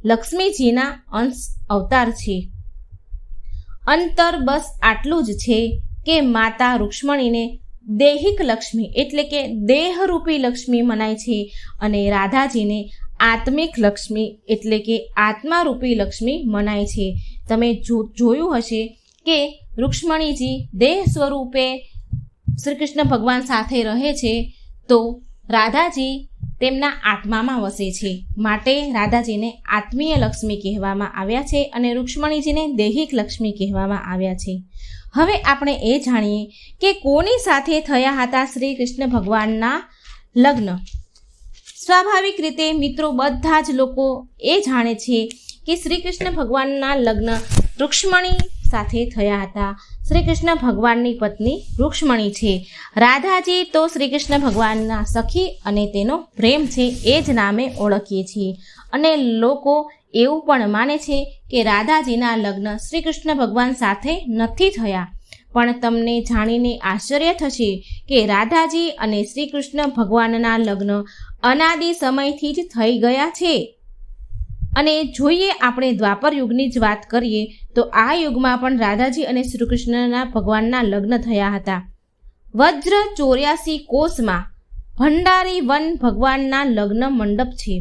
લક્ષ્મીજીના અંશ અવતાર છે. અંતર બસ આટલું જ છે કે માતા રૂક્ષ્મણીને દૈહિક લક્ષ્મી એટલે કે દેહરૂપી લક્ષ્મી મનાય છે અને રાધાજીને આત્મિક લક્ષ્મી એટલે કે આત્મારૂપી લક્ષ્મી મનાય છે. તમે જોયું હશે કે રૂક્ષ્મણીજી દેહ સ્વરૂપે શ્રી કૃષ્ણ ભગવાન સાથે રહે છે, તો રાધાજી તેમના આત્મામાં વસે છે. માટે રાધાજીને આત્મીય લક્ષ્મી કહેવામાં આવ્યા છે અને રૂક્ષ્મણીજીને દૈહિક લક્ષ્મી કહેવામાં આવ્યા છે. હવે આપણે એ જાણીએ કે કોની સાથે થયા હતા શ્રી કૃષ્ણ ભગવાનના લગ્ન. સ્વાભાવિક રીતે મિત્રો, બધા જ લોકો એ જાણે છે કે શ્રી કૃષ્ણ ભગવાનના લગ્ન રૂક્ષ્મણી સાથે થયા હતા. શ્રી કૃષ્ણ ભગવાનની પત્ની રૂક્ષ્મણી છે. રાધાજી તો શ્રી કૃષ્ણ ભગવાનના સખી અને તેનો પ્રેમ છે, એ જ નામે ઓળખીએ છીએ. અને લોકો એવું પણ માને છે કે રાધાજીના લગ્ન શ્રી કૃષ્ણ ભગવાન સાથે નથી થયા. પણ તમને જાણીને આશ્ચર્ય થશે કે રાધાજી અને શ્રી કૃષ્ણ ભગવાનના લગ્ન અનાદિ સમયથી જ થઈ ગયા છે. અને જોઈએ આપણે દ્વાપર યુગની જ વાત કરીએ તો આ યુગમાં પણ રાધાજી અને શ્રી કૃષ્ણના ભગવાનના લગ્ન થયા હતા. વજ્ર 84 કોષમાં ભંડારી વન ભગવાનના લગ્ન મંડપ છે.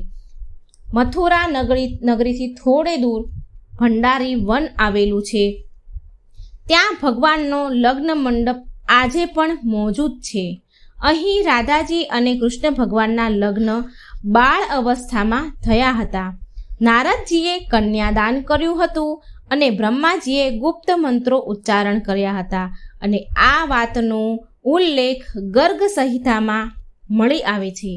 મથુરા નગરીથી થોડે દૂર ભંડારી વન આવેલું છે. ત્યાં ભગવાનનો લગ્ન મંડપ આજે પણ મોજૂદ છે. અહીં રાધાજી અને કૃષ્ણ ભગવાનના લગ્ન બાળ અવસ્થામાં થયા હતા. નારદજીએ કન્યાદાન કર્યું હતું અને બ્રહ્માજીએ ગુપ્ત મંત્રો ઉચ્ચારણ કર્યા હતા. અને આ વાતનો ઉલ્લેખ ગર્ગ સંહિતામાં મળી આવે છે.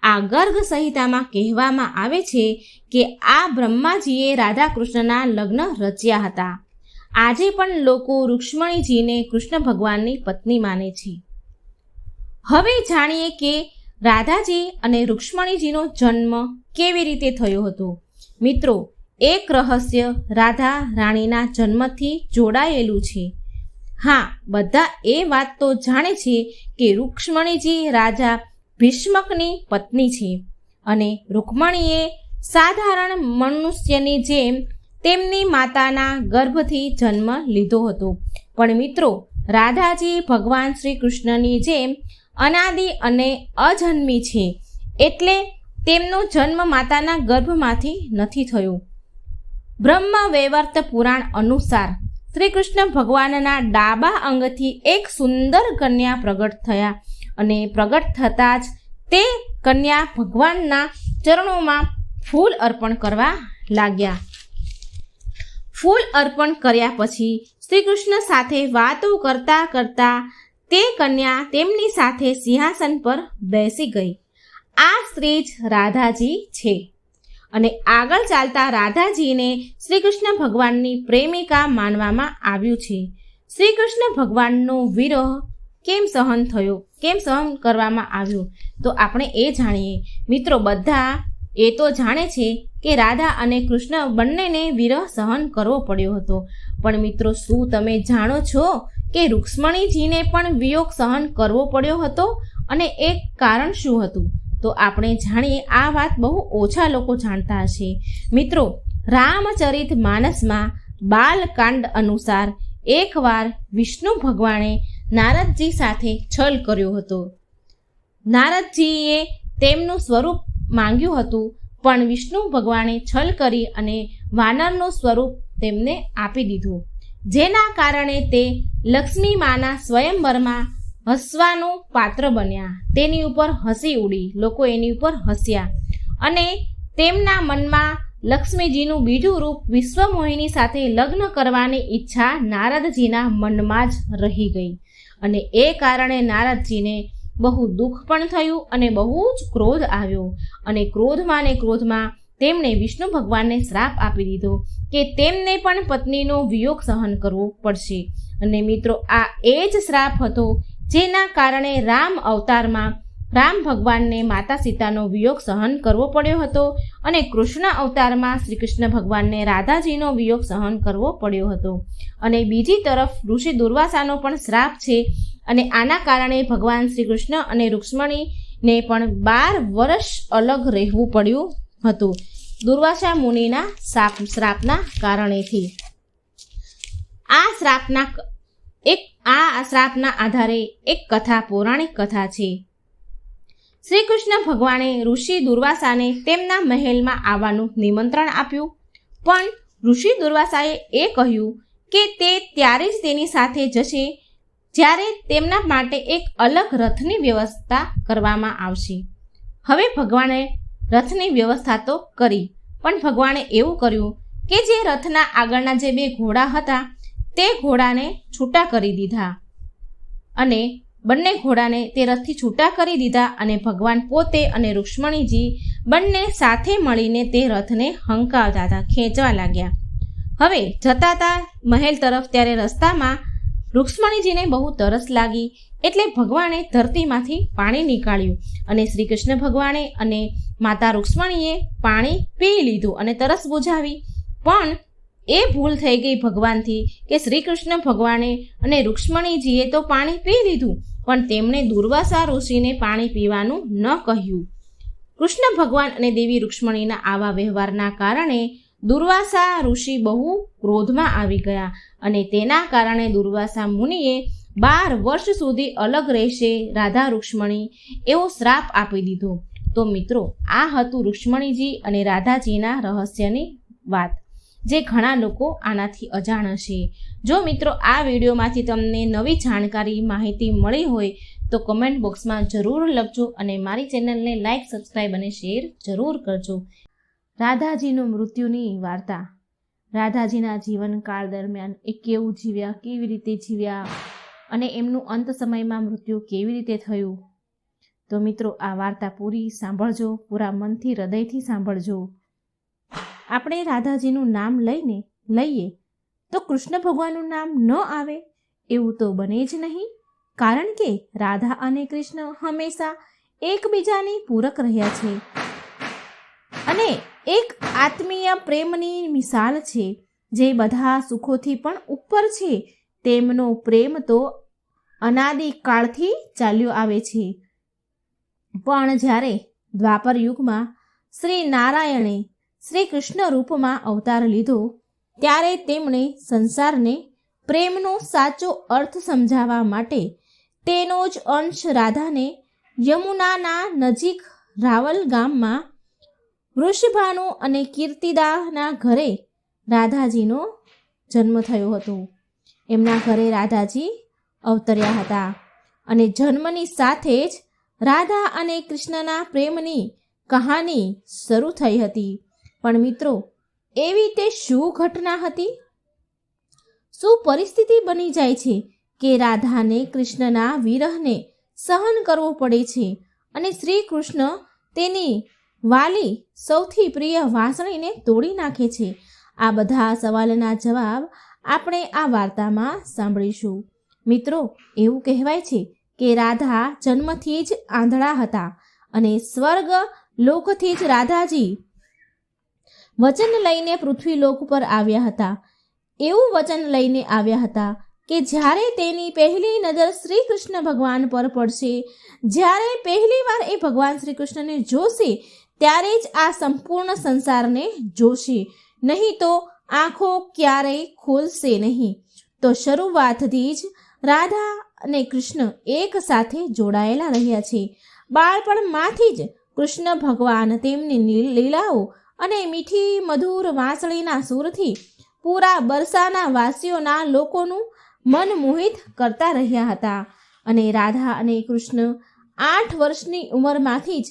આ ગર્ગ સંહિતામાં કહેવામાં આવે છે કે આ બ્રહ્માજીએ રાધા કૃષ્ણના લગ્ન રચ્યા હતા. આજે પણ લોકો રૂક્ષ્મણીજીને કૃષ્ણ ભગવાનની પત્ની માને છે. હવે જાણીએ કે રાધાજી અને રૂક્ષ્મણીજીનો જન્મ કેવી રીતે થયો હતો. મિત્રો, એક રહસ્ય રાધા રાણીના જન્મથી જોડાયેલું છે. હા, બધા એ વાત તો જાણે છે કે રૂક્ષ્મણીજી રાજા ભીષ્મકની પત્ની છે અને રૂક્મણીએ સાધારણ મનુષ્યની જેમ તેમની માતાના ગર્ભથી જન્મ લીધો હતો. પણ મિત્રો, રાધાજી ભગવાન શ્રી કૃષ્ણની જેમ અનાદિ અને અજન્મી છે, એટલે તેમનો જન્મ માતાના ગર્ભમાંથી નથી થયો. બ્રહ્મ વૈવર્ત પુરાણ અનુસાર શ્રી કૃષ્ણ ભગવાનના ડાબા અંગથી એક સુંદર કન્યા પ્રગટ થયા અને પ્રગટ થતાં જ તે કન્યા ભગવાનના ચરણોમાં ફૂલ અર્પણ કરવા લાગ્યા. ફૂલ અર્પણ કર્યા પછી શ્રી કૃષ્ણ સાથે વાતો કરતા કરતા તે કન્યા તેમની સાથે સિંહાસન પર બેસી ગઈ. આ સ્ત્રી જ રાધાજી છે. અને આગળ ચાલતા રાધાજીને શ્રી કૃષ્ણ ભગવાનની પ્રેમિકા માનવામાં આવ્યું છે. શ્રી કૃષ્ણ ભગવાનનો વિરહ કેમ સહન કરવામાં આવ્યો, તો આપણે એ જાણીએ. મિત્રો, બધા એ તો જાણે છે કે રાધા અને કૃષ્ણ બંનેને વિરહ સહન કરવો પડ્યો હતો. પણ મિત્રો, શું તમે જાણો છો કે રૂક્ષ્મણીજીને પણ વિયોગ સહન કરવો પડ્યો હતો? અને એક કારણ શું હતું? તો આપણે જાણીએ. આ વાત બહુ ઓછા લોકો જાણતા હશે. મિત્રો, રામચરિત માનસમાં બાલકાંડ અનુસાર એકવાર વિષ્ણુ ભગવાને નારદજી સાથે છલ કર્યો હતો. નારદજીએ તેમનું સ્વરૂપ માંગ્યું હતું, પણ વિષ્ણુ ભગવાને છલ કરી અને વાનરનું સ્વરૂપ તેમને આપી દીધું, જેના કારણે તે લક્ષ્મી માના સ્વયંવરમાં હસવાનું પાત્ર બન્યા. તેની ઉપર હસી ઉડી, લોકો એની ઉપર હસ્યા અને તેમના મનમાં લક્ષ્મીજીનું બીજું રૂપ વિશ્વમોહિની સાથે લગ્ન કરવાની ઈચ્છા નારદજીના મનમાં જ રહી ગઈ. અને એ કારણે નારદજીને બહુ દુઃખ પણ થયું અને બહુ જ ક્રોધ આવ્યો. અને ક્રોધમાં તેમણે વિષ્ણુ ભગવાનને શ્રાપ આપી દીધો કે તેમને પણ પત્નીનો વિયોગ સહન કરવો પડશે. અને મિત્રો, આ એ જ શ્રાપ હતો જેના કારણે રામ અવતારમાં રામ ભગવાનને માતા સીતાનો વિયોગ સહન કરવો પડ્યો હતો અને કૃષ્ણ અવતારમાં શ્રી કૃષ્ણ ભગવાનને રાધાજીનો વિયોગ સહન કરવો પડ્યો હતો. અને બીજી તરફ ઋષિ દુર્વાસાનો પણ શ્રાપ છે. અને આના કારણે ભગવાન શ્રી કૃષ્ણ અને રૂક્ષ્મણીને પણ 12 વર્ષ અલગ રહેવું પડ્યું હતું, દુર્વાસા મુનિના શ્રાપના કારણેથી. આ શ્રાપના આધારે એક કથા, પૌરાણિક કથા છે. શ્રી કૃષ્ણ ભગવાને ઋષિ દુર્વાસાને તેમના મહેલમાં આવવાનું નિમંત્રણ આપ્યું, પણ ઋષિ દુર્વાસાએ એ કહ્યું કે તે ત્યારે જ તેની સાથે જશે જ્યારે તેમના માટે એક અલગ રથની વ્યવસ્થા કરવામાં આવશે. હવે ભગવાને રથની વ્યવસ્થા તો કરી, પણ ભગવાને એવું કર્યું કે જે રથના આગળના જે 2 ઘોડા હતા તે ઘોડાને છૂટા કરી દીધા અને બંને ઘોડાને તે રથથી છૂટા કરી દીધા. અને ભગવાન પોતે અને રૂક્ષ્મણીજી બંને સાથે મળીને તે રથને હંકાવતા હતા, ખેંચવા લાગ્યા. હવે જતા હતા મહેલ તરફ, ત્યારે રસ્તામાં રૂક્ષ્મણીજીને બહુ તરસ લાગી, એટલે ભગવાને ધરતીમાંથી પાણી નીકાળ્યું અને શ્રી કૃષ્ણ ભગવાને અને માતા રૂક્ષ્મણીએ પાણી પી લીધું અને તરસ બુઝાવી. પણ એ ભૂલ થઈ ગઈ ભગવાનથી કે શ્રી કૃષ્ણ ભગવાને અને રૂક્ષ્મણીજીએ તો પાણી પી લીધું, પણ તેમણે દુર્વાસા ઋષિને પાણી પીવાનું ન કહ્યું. કૃષ્ણ ભગવાન અને દેવી રૂક્ષ્મણીના આવા વ્યવહારના કારણે દુર્વાસા ઋષિ બહુ ક્રોધમાં આવી ગયા અને તેના કારણે દુર્વાસા મુનિએ 12 વર્ષ સુધી અલગ રહેશે રાધા રૂક્ષ્મણી એવો શ્રાપ આપી દીધો. તો મિત્રો, આ હતું રૂક્ષ્મણીજી અને રાધાજીના રહસ્યની વાત, જે ઘણા લોકો આનાથી અજાણ હશે. જો મિત્રો આ વિડીયોમાંથી તમને નવી જાણકારી માહિતી મળી હોય તો કમેન્ટ બોક્સમાં જરૂર લખજો અને મારી ચેનલને લાઈક, સબસ્ક્રાઈબ અને શેર જરૂર કરજો. રાધાજીનું મૃત્યુની વાર્તા. રાધાજીના જીવનકાળ દરમિયાન એ કેવું જીવ્યા, કેવી રીતે જીવ્યા અને એમનું અંત સમયમાં મૃત્યુ કેવી રીતે થયું. તો મિત્રો આ વાર્તા પૂરી સાંભળજો, પૂરા મનથી હૃદયથી સાંભળજો. આપણે રાધાજીનું નામ લઈએ તો કૃષ્ણ ભગવાનનું નામ ન આવે એવું તો બને જ નહીં, કારણ કે રાધા અને કૃષ્ણ હંમેશા એકબીજાની પૂરક રહ્યા છે અને એક આત્મીય પ્રેમની મિસાલ છે જે બધા સુખોથી પણ ઉપર છે. તેમનો પ્રેમ તો અનાદિકાળથી ચાલ્યો આવે છે. પણ જ્યારે દ્વાપર યુગમાં શ્રી નારાયણે શ્રી કૃષ્ણ રૂપમાં અવતાર લીધો ત્યારે તેમણે સંસારને પ્રેમનો સાચો અર્થ સમજાવવા માટે તેનો જ અંશ રાધાને યમુનાના નજીક રાવલ ગામમાં વૃષભાનુ અને કીર્તિદાના ઘરે રાધાજીનો જન્મ થયો હતો. એમના ઘરે રાધાજી અવતર્યા હતા અને જન્મની સાથે જ રાધા અને કૃષ્ણના પ્રેમની કહાની શરૂ થઈ હતી. પણ મિત્રો, એવી તે શું ઘટના હતી, શું પરિસ્થિતિ બની જાય છે કે રાધાને કૃષ્ણના વિરહને સહન કરવો પડે છે અને શ્રી કૃષ્ણ તેની વાલી સૌથી પ્રિય વાંસળીને તોડી નાખે છે? આ બધા સવાલના જવાબ આપણે આ વાર્તામાં સાંભળીશું. મિત્રો, એવું કહેવાય છે કે રાધા જન્મથી જ આંધળા હતા અને સ્વર્ગ લોકથી જ રાધાજી વચન લઈને પૃથ્વીલોક પર આવ્યા હતા. એવું વચન લઈને આવ્યા હતા કે જ્યારે તેની પહેલી નજર શ્રી કૃષ્ણ ભગવાન પર પડશે, જ્યારે પહેલી વાર એ ભગવાન શ્રી કૃષ્ણને જોશે, ત્યારે જ આ સંપૂર્ણ સંસારને જોશે, નહીં તો આંખો ક્યારેય ખોલશે નહીં. તો શરૂઆતથી જ રાધા અને કૃષ્ણ એક સાથે જોડાયેલા રહ્યા છે. બાળપણમાંથી જ કૃષ્ણ ભગવાન તેમની લીલાઓ અને મીઠી મધુર વાંસળીના સૂરથી પૂરા બરસાના વાસીઓના લોકોનું મન મોહિત કરતા રહ્યા હતા. અને રાધા અને કૃષ્ણ 8 વર્ષની ઉંમરમાંથી જ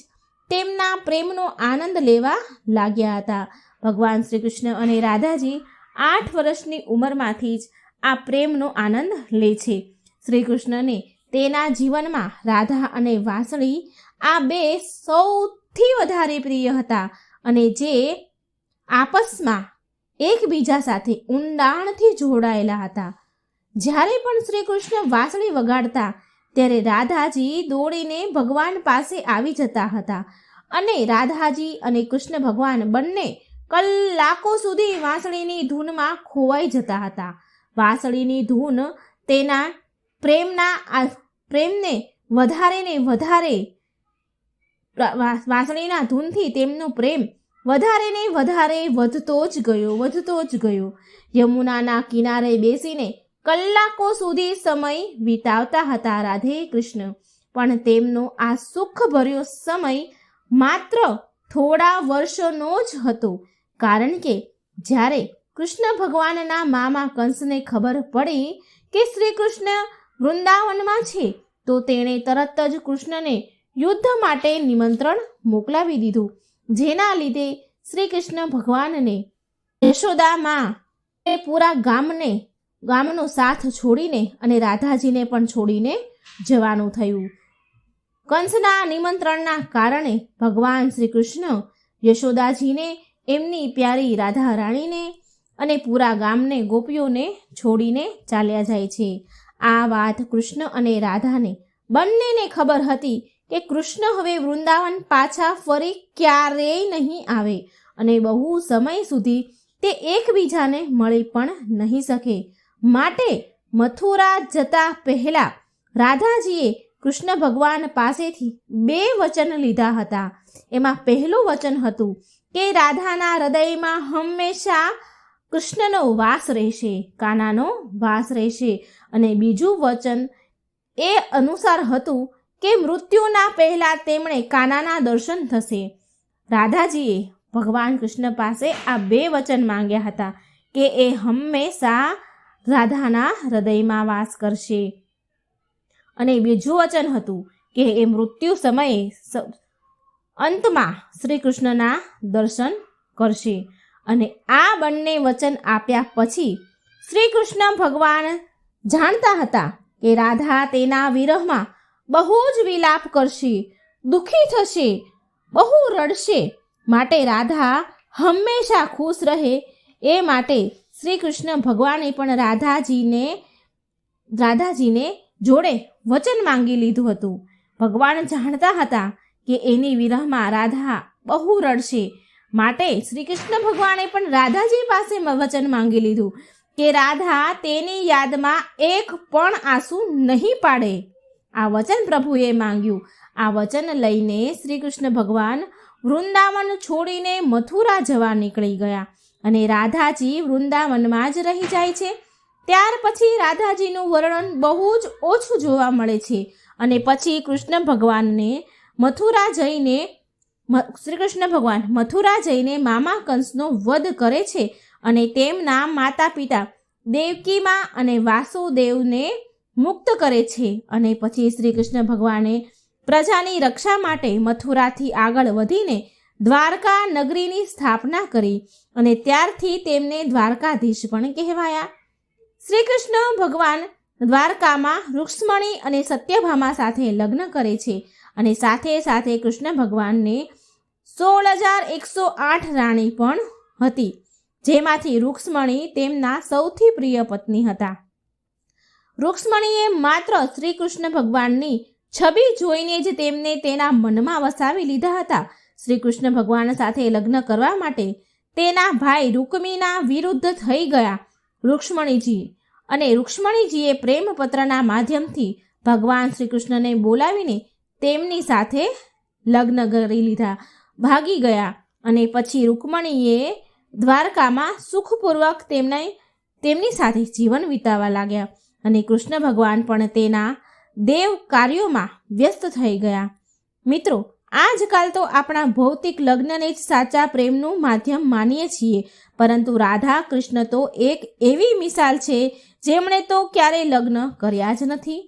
તેમના પ્રેમનો આનંદ લેવા લાગ્યા હતા. ભગવાન શ્રી કૃષ્ણ અને રાધાજી 8 વર્ષની ઉંમરમાંથી જ આ પ્રેમનો આનંદ લે છે. શ્રી કૃષ્ણને તેના જીવનમાં રાધા અને વાંસળી આ બે સૌથી વધારે પ્રિય હતા અને જે આપસમાં એકબીજા સાથે ઊંડાણથી જોડાયેલા હતા. જ્યારે પણ શ્રી કૃષ્ણ વાંસળી વગાડતા ત્યારે રાધાજી દોડીને ભગવાન પાસે આવી જતા હતા અને રાધાજી અને કૃષ્ણ ભગવાન બંને કલાકો સુધી વાંસળીની ધૂનમાં ખોવાઈ જતા હતા. વાંસળીની ધૂન તેના પ્રેમને વધારે ને વધારે, વાંસળીના ધૂનથી તેમનો પ્રેમ વધારે ને વધારે વધતો જ ગયો. યમુનાના કિનારે બેસીને કલાકો સુધી સમય વિતાવતા હતા રાધે કૃષ્ણ. પણ તેમનો આ સુખભર્યો સમય માત્ર થોડા વર્ષોનો જ હતો, કારણ કે જ્યારે કૃષ્ણ ભગવાનના મામા કંસને ખબર પડી કે શ્રી કૃષ્ણ વૃંદાવનમાં છે તો તેણે તરત જ કૃષ્ણને યુદ્ધ માટે નિમંત્રણ મોકલાવી દીધું, જેના લીધે શ્રી કૃષ્ણ ભગવાનને યશોદા માં પૂરા ગામનો સાથ છોડીને અને રાધાજીને પણ છોડીને જવાનું થયું. કંસના નિમંત્રણના કારણે ભગવાન શ્રી કૃષ્ણ યશોદાજીને, એમની પ્યારી રાધા રાણીને અને પૂરા ગામને ગોપીઓને છોડીને ચાલ્યા જાય છે. આ વાત કૃષ્ણ અને રાધાને બંનેને ખબર હતી કે કૃષ્ણ હવે વૃંદાવન પાછા ફરી ક્યારેય નહીં આવે અને બહુ સમય સુધી તે એકબીજાને મળી પણ નહીં શકે. માટે મથુરા જતા પહેલા રાધાજીએ કૃષ્ણ ભગવાન પાસેથી 2 વચન લીધા હતા. એમાં પહેલું વચન હતું કે રાધાના હૃદયમાં હંમેશા કૃષ્ણનો વાસ રહેશે, કાનાનો વાસ રહેશે. અને બીજું વચન એ અનુસાર હતું કે મૃત્યુના પહેલા તેમણે કાનાના દર્શન થશે. રાધાજીએ ભગવાન કૃષ્ણ પાસે આ 2 વચન માંગ્યા હતા કે એ હંમેશા રાધાના હૃદયમાં વાસ કરશે. અને બીજું વચન હતું કે એ મૃત્યુ સમયે અંતમાં શ્રી કૃષ્ણના દર્શન કરશે. અને આ બંને વચન આપ્યા પછી શ્રી કૃષ્ણ ભગવાન જાણતા હતા કે રાધા તેના વિરહમાં બહુ જ વિલાપ કરશે, દુઃખી થશે, બહુ રડશે. માટે રાધા હંમેશા ખુશ રહે એ માટે શ્રી કૃષ્ણ ભગવાને પણ રાધાજીને જોડે વચન માંગી લીધું હતું. ભગવાન જાણતા હતા કે એની વિરહમાં રાધા બહુ રડશે, માટે શ્રી કૃષ્ણ ભગવાને પણ રાધાજી પાસે વચન માંગી લીધું કે રાધા તેની યાદમાં એક પણ આંસુ નહીં પાડે. આ વચન પ્રભુએ માંગ્યું. આ વચન લઈને શ્રી કૃષ્ણ ભગવાન વૃંદાવન છોડીને મથુરા જવા નીકળી ગયા અને રાધાજી વૃંદાવનમાં જ રહી જાય છે. ત્યાર પછી રાધાજીનું વર્ણન બહુ જ ઓછું જોવા મળે છે અને પછી કૃષ્ણ ભગવાનને શ્રી કૃષ્ણ ભગવાન મથુરા જઈને મામા કંસનો વધ કરે છે અને તેમના માતા પિતા દેવકીમાં અને વાસુદેવને મુક્ત કરે છે. અને પછી શ્રી કૃષ્ણ ભગવાને પ્રજાની રક્ષા માટે મથુરાથી આગળ વધીને દ્વારકા નગરીની સ્થાપના કરી અને ત્યારથી તેમને દ્વારકાધીશ પણ કહેવાયા. શ્રી કૃષ્ણ ભગવાન દ્વારકામાં રૂક્ષ્મણી અને સત્યભામા સાથે લગ્ન કરે છે અને સાથે સાથે કૃષ્ણ ભગવાનને 16,108 રાણી પણ હતી, જેમાંથી રૂક્ષ્મણી તેમના સૌથી પ્રિય પત્ની હતા. રૂક્ષ્મણીએ માત્ર શ્રી કૃષ્ણ ભગવાનની છબી જોઈને જ તેમને તેના મનમાં વસાવી લીધા હતા. શ્રી કૃષ્ણ ભગવાન સાથે લગ્ન કરવા માટે તેના ભાઈ રૂકમીના વિરુદ્ધ થઈ ગયા રૂક્ષ્મણીજી, અને રૂક્ષ્મણીજીએ પ્રેમપત્રના માધ્યમથી ભગવાન શ્રી કૃષ્ણને બોલાવીને તેમની સાથે લગ્ન કરી લીધા, ભાગી ગયા. અને પછી રૂકમણીએ દ્વારકામાં સુખપૂર્વક તેમની સાથે જીવન વિતાવવા લાગ્યા અને કૃષ્ણ ભગવાન પણ તેના દેવ કાર્યોમાં વ્યસ્ત થઈ ગયા. મિત્રો, આજકાલ તો આપણા ભૌતિક લગ્નને જ સાચા પ્રેમનું માધ્યમ માનીએ છીએ, પરંતુ રાધા કૃષ્ણ તો એક એવી મિસાલ છે જેમણે તો ક્યારેય લગ્ન કર્યા જ નથી.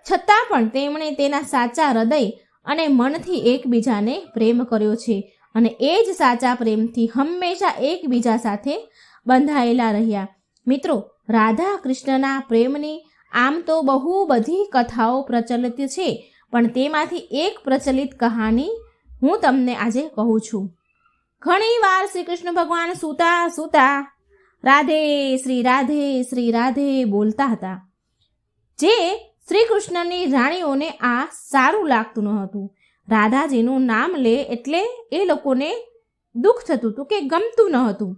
છતાં પણ તેમણે તેના સાચા હૃદય અને મનથી એકબીજાને પ્રેમ કર્યો છે અને એ જ સાચા પ્રેમથી હંમેશા એકબીજા સાથે બંધાયેલા રહ્યા. મિત્રો, રાધા કૃષ્ણના પ્રેમની આમ તો બહુ બધી કથાઓ પ્રચલિત છે, પણ તેમાંથી એક પ્રચલિત કહાની હું તમને આજે કહું છું. ઘણીવાર શ્રી કૃષ્ણ ભગવાન સૂતા રાધે શ્રી રાધે બોલતા હતા, જે શ્રી કૃષ્ણની રાણીઓને આ સારું લાગતું ન હતું. રાધાજીનું નામ લે એટલે એ લોકોને દુઃખ થતું હતું કે ગમતું ન હતું.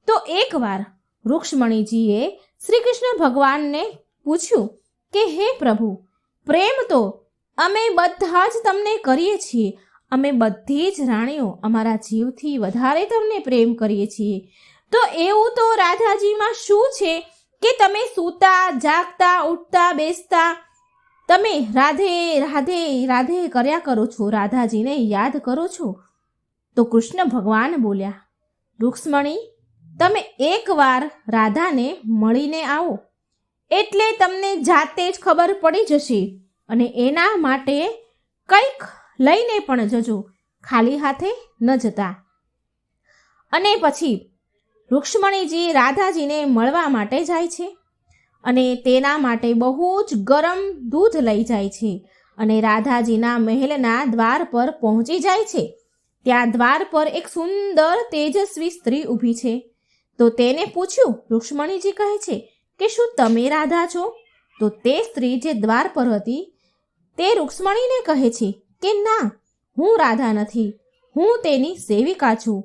તો એકવાર રૂક્ષ્મણીજીએ શ્રી કૃષ્ણ ભગવાનને પૂછ્યું કે હે પ્રભુ, પ્રેમ તો અમે બધા જ તમને કરીએ છીએ, અમે બધી જ રાણીઓ અમારા જીવથી વધારે તમને પ્રેમ કરીએ છીએ, તો એવું તો રાધાજીમાં શું છે કે તમે સૂતા જાગતા ઉઠતા બેસતા તમે રાધે રાધે રાધે કર્યા કરો છો, રાધાજીને યાદ કરો છો? તો કૃષ્ણ ભગવાન બોલ્યા, રૂક્ષ્મણી, તમે એકવાર રાધાને મળીને આવો એટલે તમને જાતે જ ખબર પડી જશે, અને એના માટે કંઈક લઈને પણ જજો, ખાલી હાથે ન જતા. અને પછી રૂક્ષ્મણીજી રાધાજીને મળવા માટે જાય છે અને તેના માટે બહુ જ ગરમ દૂધ લઈ જાય છે અને રાધાજીના મહેલના દ્વાર પર પહોંચી જાય છે. ત્યાં દ્વાર પર એક સુંદર તેજસ્વી સ્ત્રી ઊભી છે. તો તેને પૂછ્યું, રૂક્ષ્મણીજી કહે છે કે શું તમે રાધા છો? તો તે સ્ત્રી જે દ્વાર પર હતી તે રૂક્ષ્મણીને કહે છે કે ના, હું રાધા નથી, હું તેની સેવિકા છું.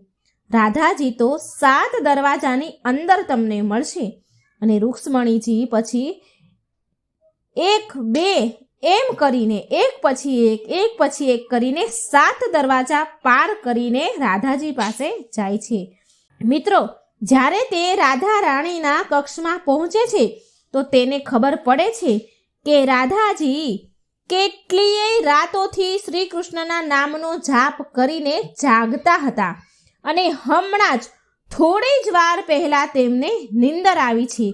રાધાજી તો 7 દરવાજાની અંદર તમને મળશે. અને રૂક્ષ્મણીજી પછી 1 2 એમ કરીને એક પછી એક કરીને 7 દરવાજા પાર કરીને રાધાજી પાસે જાય છે. મિત્રો, જ્યારે તે રાધા રાણીના કક્ષમાં પહોંચે છે તો તેને ખબર પડે છે કે રાધાજી કેટલીય રાતોથી શ્રી કૃષ્ણના નામનો જાપ કરીને જાગતા હતા અને હમણાં જ થોડી જ વાર પહેલાં તેમને નિંદર આવી છે,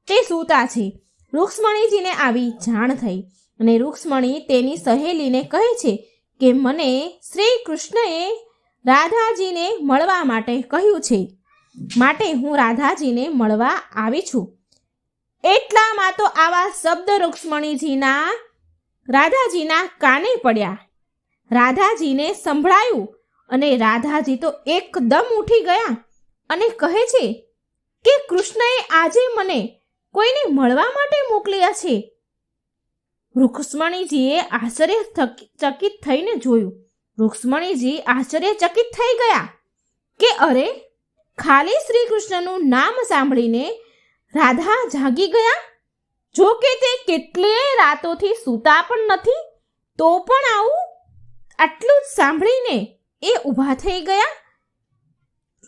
તે સૂતા છે. રૂક્ષ્મણીજીને આવી જાણ થઈ અને રૂક્ષ્મણી તેની સહેલીને કહે છે કે મને શ્રી કૃષ્ણએ રાધાજીને મળવા માટે કહ્યું છે, માટે હું રાધાજીને મળવા આવી છું. એટલામાં તો આવા શબ્દ રૂક્ષ્મણીજીના રાધાજીના કાને પડ્યા. રાધાજીને સંભળાયું અને રાધાજી તો એકદમ ઉઠી ગયા અને કહે છે કે કૃષ્ણએ આજે મને કોઈને મળવા માટે મોકલ્યા છે. રૂક્ષ્મણીજીએ આશ્ચર્યચકિત થઈને જોયું. રૂક્ષ્મણીજી આશ્ચર્યચકિત થઈ ગયા કે અરે, ખાલી શ્રી કૃષ્ણનું નામ સાંભળીને રાધા જાગી ગયા. જો કે તે કેટલીય રાતોથી સૂતા પણ નથી, તો પણ આટલું જ સાંભળીને એ ઊભા થઈ ગયા.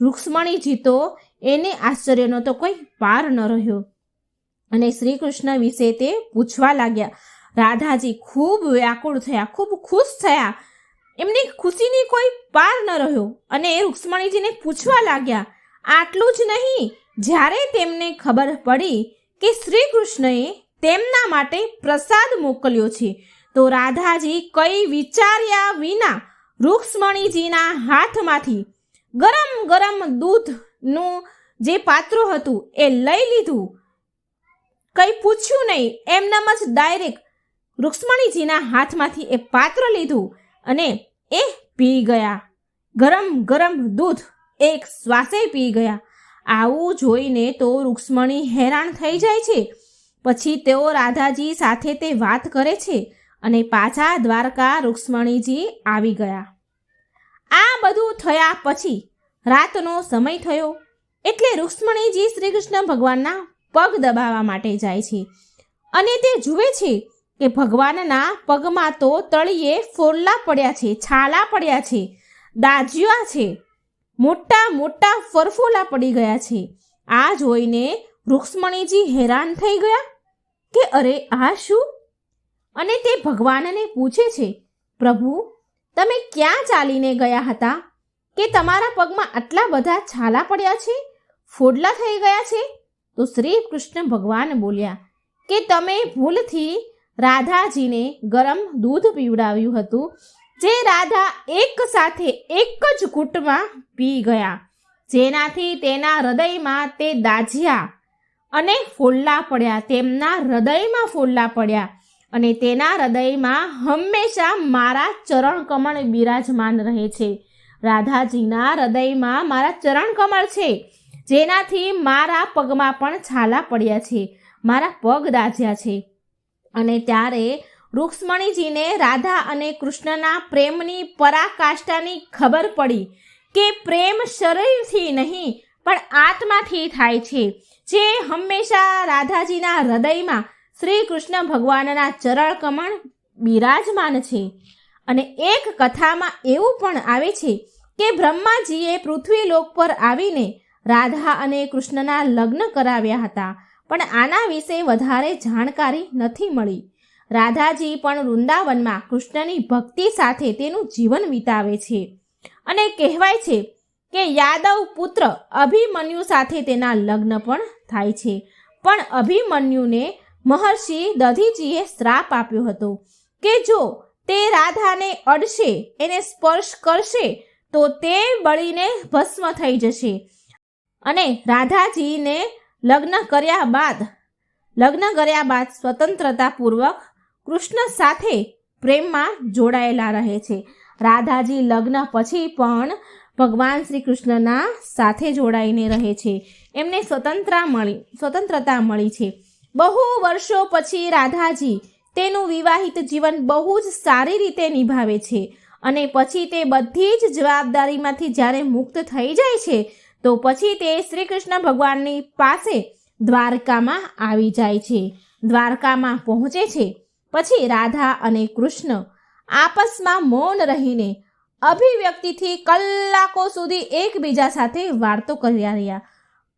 રૂક્ષ્મણીજી તો એને આશ્ચર્યનો તો કોઈ પાર ન રહ્યો અને શ્રી કૃષ્ણ વિશે તે પૂછવા લાગ્યા. રાધાજી ખૂબ વ્યાકુળ થયા, ખૂબ ખુશ થયા. એમની ખુશીની કોઈ પાર ન રહ્યો અને રૂક્ષ્મણીજીને પૂછવા લાગ્યા. આટલું જ નહીં, જ્યારે તેમને ખબર પડી કે શ્રી કૃષ્ણએ તેમના માટે પ્રસાદ મોકલ્યો છે, તો રાધાજી કંઈ વિચાર્યા વિના રૂક્ષ્મણીજીના હાથમાંથી ગરમ ગરમ દૂધનું જે પાત્ર હતું એ લઈ લીધું. કંઈ પૂછ્યું નહીં, એમનામ જ ડાયરેક્ટ રૂક્ષ્મણીજીના હાથમાંથી એ પાત્ર લીધું અને એ પી ગયા. ગરમ ગરમ દૂધ એક શ્વાસે પી ગયા. આવું જોઈને તો રૂક્ષ્મણી હેરાન થઈ જાય છે. પછી તેઓ રાધાજી સાથે તે વાત કરે છે અને પાછા દ્વારકા રૂક્ષ્મણીજી આવી ગયા. આ બધું થયા પછી રાતનો સમય થયો એટલે રૂક્ષ્મણીજી શ્રી કૃષ્ણ ભગવાનના પગ દબાવવા માટે જાય છે અને તે જુએ છે કે ભગવાનના પગમાં તો તળિયે ફોલ્લા પડ્યા છે, છાલા પડ્યા છે, દાજ્યા છે, મોટા મોટા ફરફોલા પડી ગયા છે. આ જોઈને રૂક્ષ્મણીજી હેરાન થઈ ગયા કે અરે, આ શું? અને તે ભગવાનને પૂછે છે, પ્રભુ, તમે ક્યાં ચાલીને ગયા હતા કે તમારા પગમાં આટલા બધા છાલા પડ્યા છે, ફોડલા થઈ ગયા છે? તો શ્રી કૃષ્ણ ભગવાન બોલ્યા કે તમે ભૂલથી રાધાજીને ગરમ દૂધ પીવડાવ્યું હતું, જે રાધા એક સાથે એક જ ઘૂંટમાં પી ગયા, જેનાથી તેના હૃદયમાં તે દાઝ્યા અને ફોલ્લા પડ્યા. તેમના હૃદયમાં ફોલ્લા પડ્યા અને તેના હૃદયમાં હંમેશા મારા ચરણ કમળ બિરાજમાન રહે છે. રાધાજીના હૃદયમાં મારા ચરણ કમળ છે, જેનાથી મારા પગમાં પણ છાલા પડ્યા છે, મારા પગ દાઝ્યા છે. અને ત્યારે રૂક્ષ્મણીજીને રાધા અને કૃષ્ણના પ્રેમની પરાકાષ્ઠાની ખબર પડી કે પ્રેમ શરીરથી નહીં પણ આત્માથી થાય છે, જે હંમેશા રાધાજીના હૃદયમાં શ્રી કૃષ્ણ ભગવાનના ચરણ કમળ બિરાજમાન છે. અને એક કથામાં એવું પણ આવે છે કે બ્રહ્માજીએ પૃથ્વીલોક પર આવીને રાધા અને કૃષ્ણના લગ્ન કરાવ્યા હતા, પણ આના વિશે વધારે જાણકારી નથી મળી. રાધાજી પણ વૃંદાવનમાં કૃષ્ણની ભક્તિ સાથે તેનું જીવન વિતાવે છે અને કહેવાય છે કે યાદવ પુત્ર અભિમન્યુ સાથે તેના લગ્ન પણ થાય છે. પણ અભિમન્યુને મહર્ષિ દધીજીએ શ્રાપ આપ્યો હતો કે જો તે રાધાને અડશે, એને સ્પર્શ કરશે તો તે બળીને ભસ્મ થઈ જશે. અને રાધાજીને લગ્ન કર્યા બાદ સ્વતંત્રતાપૂર્વક કૃષ્ણ સાથે પ્રેમમાં જોડાયેલા રહે છે. રાધાજી લગ્ન પછી પણ ભગવાન શ્રી કૃષ્ણના સાથે જોડાઈને રહે છે. એમને સ્વતંત્રતા મળી છે. બહુ વર્ષો પછી રાધાજી તેનું વિવાહિત જીવન બહુ જ સારી રીતે નિભાવે છે અને પછી તે બધી જ જવાબદારીમાંથી જ્યારે મુક્ત થઈ જાય છે તો પછી તે શ્રી કૃષ્ણ ભગવાનની પાસે દ્વારકામાં આવી જાય છે. દ્વારકામાં પહોંચે છે. પછી રાધા અને કૃષ્ણ આપસમાં મૌન રહીને અભિવ્યક્તિથી કલાકો સુધી એકબીજા સાથે વાર્તો કર્યા રહ્યા.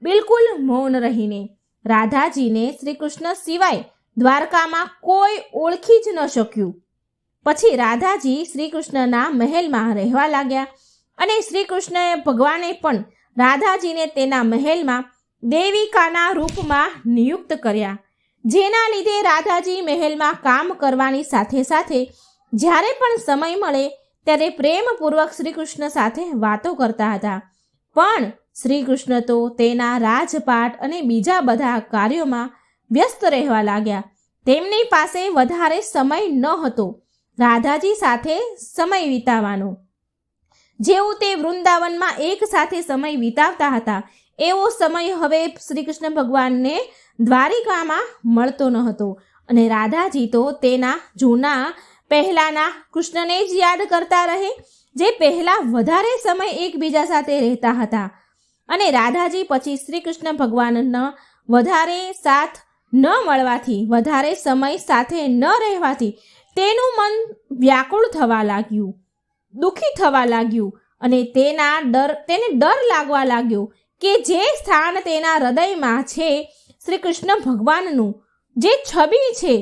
બિલકુલ મૌન રહીને રાધાજીને શ્રી કૃષ્ણ સિવાય દ્વારકામાં કોઈ ઓળખી જ ન શક્યું. પછી રાધાજી શ્રી કૃષ્ણના મહેલમાં રહેવા લાગ્યા અને શ્રી કૃષ્ણએ ભગવાને પણ રાધાજીને તેના મહેલમાં દેવિકાના રૂપમાં નિયુક્ત કર્યા, જેના લીધે રાધાજી મહેલમાં કામ કરવાની સાથે સાથે જ્યારે પણ સમય મળે ત્યારે પ્રેમપૂર્વક શ્રી કૃષ્ણ સાથે વાતો કરતા હતા. પણ શ્રી કૃષ્ણ તો તેના રાજપાટ અને બીજા બધા કાર્યોમાં વ્યસ્ત રહેવા લાગ્યા. તેમની પાસે વધારે સમય ન હતો રાધાજી સાથે સમય વિતાવવાનો. જેવું તે વૃંદાવનમાં એક સાથે સમય વિતાવતા હતા એવો સમય હવે શ્રી કૃષ્ણ ભગવાનને દ્વારિકામાં મળતો ન હતો. અને રાધાજી તો તેના જૂના પહેલાના કૃષ્ણને જ યાદ કરતા રહે, જે પહેલા વધારે સમય એકબીજા સાથે રહેતા હતા. અને રાધાજી પછી શ્રી કૃષ્ણ ભગવાનના વધારે સાથ ન મળવાથી, વધારે સમય સાથે ન રહેવાથી તેનું મન વ્યાકુળ થવા લાગ્યું, દુઃખી થવા લાગ્યું. અને તેને ડર લાગવા લાગ્યો કે જે સ્થાન તેના હૃદયમાં છે શ્રી કૃષ્ણ ભગવાનનું, જે છબી છે,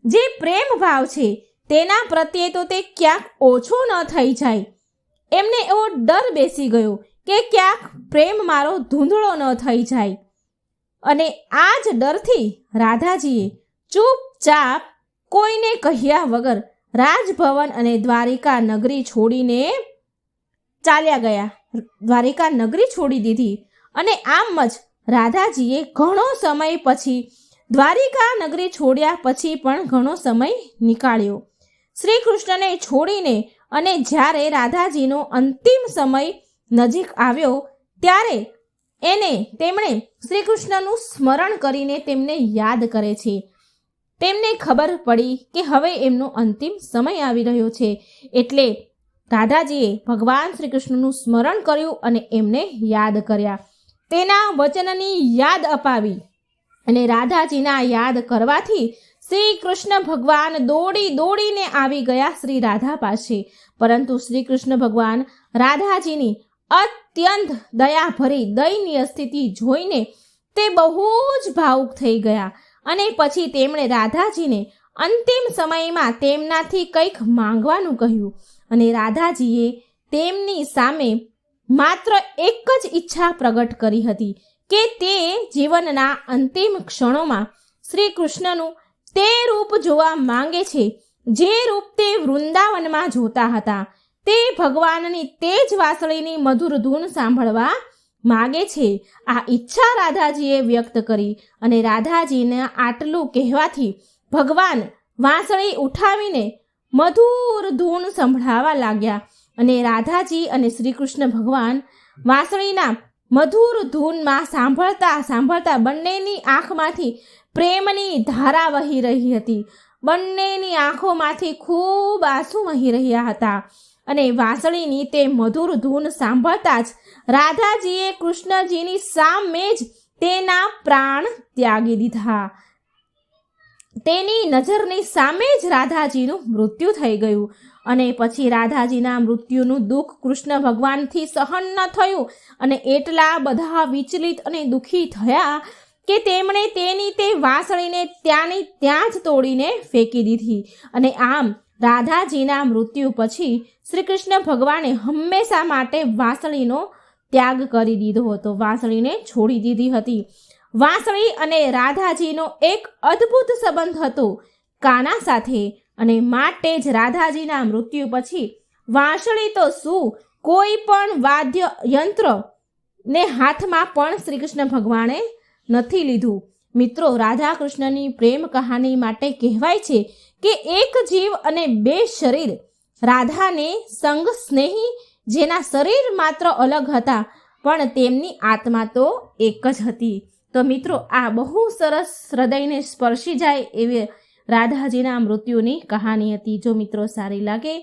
જે પ્રેમ ભાવ છે, તેના પ્રત્યે તો તે ક્યાંક ઓછું ન થઈ જાય. એમને એવો ડર બેસી ગયો કે ક્યાંક પ્રેમ મારો ધૂંધળો ન થઈ જાય. અને આ જ ડરથી રાધાજીએ ચૂપચાપ કોઈને કહ્યા વગર રાજભવન અને દ્વારિકા નગરી છોડીને ચાલ્યા ગયા, દ્વારિકા નગરી છોડી દીધી. અને આમ જ રાધાજીએ ઘણો સમય પછી દ્વારિકા નગરી છોડ્યા પછી પણ ઘણો સમય નીકાળ્યો શ્રી કૃષ્ણને છોડીને. અને જ્યારે રાધાજીનો અંતિમ સમય નજીક આવ્યો ત્યારે તેમણે શ્રી કૃષ્ણનું સ્મરણ કરીને તેમને યાદ કરે છે. તેમને ખબર પડી કે હવે એમનો અંતિમ સમય આવી રહ્યો છે. એટલે રાધાજીએ ભગવાન શ્રી કૃષ્ણનું સ્મરણ કર્યું અને એમને યાદ કર્યા, તેના વચનની યાદ અપાવી. અને રાધાજીના યાદ કરવાથી શ્રી કૃષ્ણ ભગવાન દોડીને આવી ગયા શ્રી રાધા પાસે. પરંતુ શ્રી કૃષ્ણ ભગવાન રાધાજીની અત્યંત દયાભરી દયનીય સ્થિતિ જોઈને તે બહુ જ ભાવુક થઈ ગયા. અને પછી તેમણે રાધાજીને અંતિમ સમયમાં તેમનાથી કંઈક માંગવાનું કહ્યું. અને રાધાજીએ તેમની સામે માત્ર એક જ ઈચ્છા પ્રગટ કરી હતી કે તે જીવનના અંતિમ ક્ષણોમાં શ્રી કૃષ્ણનું તે રૂપ જોવા માંગે છે જે રૂપ તે વૃંદાવનમાં જોતા હતા. તે ભગવાનની તે જ વાંસળીની મધુર ધૂન સાંભળવા માગે છે. આ ઈચ્છા રાધાજીએ વ્યક્ત કરી. અને રાધાજીને આટલું કહેવાથી ભગવાન વાંસળી ઉઠાવીને મધુર ધૂન સંભળાવા લાગ્યા. અને રાધાજી અને શ્રી કૃષ્ણ ભગવાન વાંસળીના મધુર ધૂનમાં સાંભળતા બંનેની આંખમાંથી પ્રેમની ધારા વહી રહી હતી. બંનેની આંખોમાંથી ખૂબ આંસુ વહી રહ્યા હતા. અને વાંસળીની તે મધુર ધૂન સાંભળતા જ રાધાજીએ કૃષ્ણજીની સામે જ તેના પ્રાણ ત્યાગી દીધા. તેની નજરની સામે જ રાધાજીનું મૃત્યુ થઈ ગયું. અને પછી રાધાજીના મૃત્યુનું દુઃખ કૃષ્ણ ભગવાનથી સહન ન થયું. અને એટલા બધા વિચલિત અને દુઃખી થયા કે તેમણે તેની તે વાંસળીને ત્યાં જ તોડીને ફેંકી દીધી. અને આમ રાધાજીના મૃત્યુ પછી શ્રી કૃષ્ણ ભગવાને હંમેશા માટે વાંસળીનો ત્યાગ કરી દીધો હતો, વાંસળીને છોડી દીધી હતી. વાંસળી અને રાધાજીનો એક અદ્ભુત સંબંધ હતો કાના સાથે. અને માટે જ રાધાજીના મૃત્યુ પછી વાંસળી તો શું, કોઈ પણ વાદ્ય યંત્ર ને હાથમાં પણ શ્રી કૃષ્ણ ભગવાને નથી લીધું. મિત્રો, રાધા કૃષ્ણની પ્રેમ કહાની માટે કહેવાય છે કે એક જીવ અને બે શરીર. રાધાને સંગ સ્નેહી, જેના શરીર માત્ર અલગ હતા પણ તેમની આત્મા તો એક જ હતી. તો મિત્રો, આ બહુ સરસ હૃદયને સ્પર્શી જાય એવી રાધાજીના મૃત્યુની કહાની હતી. જો મિત્રો સારી લાગે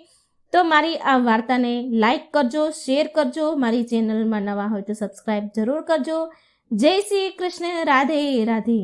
તો મારી આ વાર્તાને લાઈક કરજો, શેર કરજો. મારી ચેનલમાં નવા હોય તો સબસ્ક્રાઈબ જરૂર કરજો. જય શ્રી કૃષ્ણ. રાધે રાધે.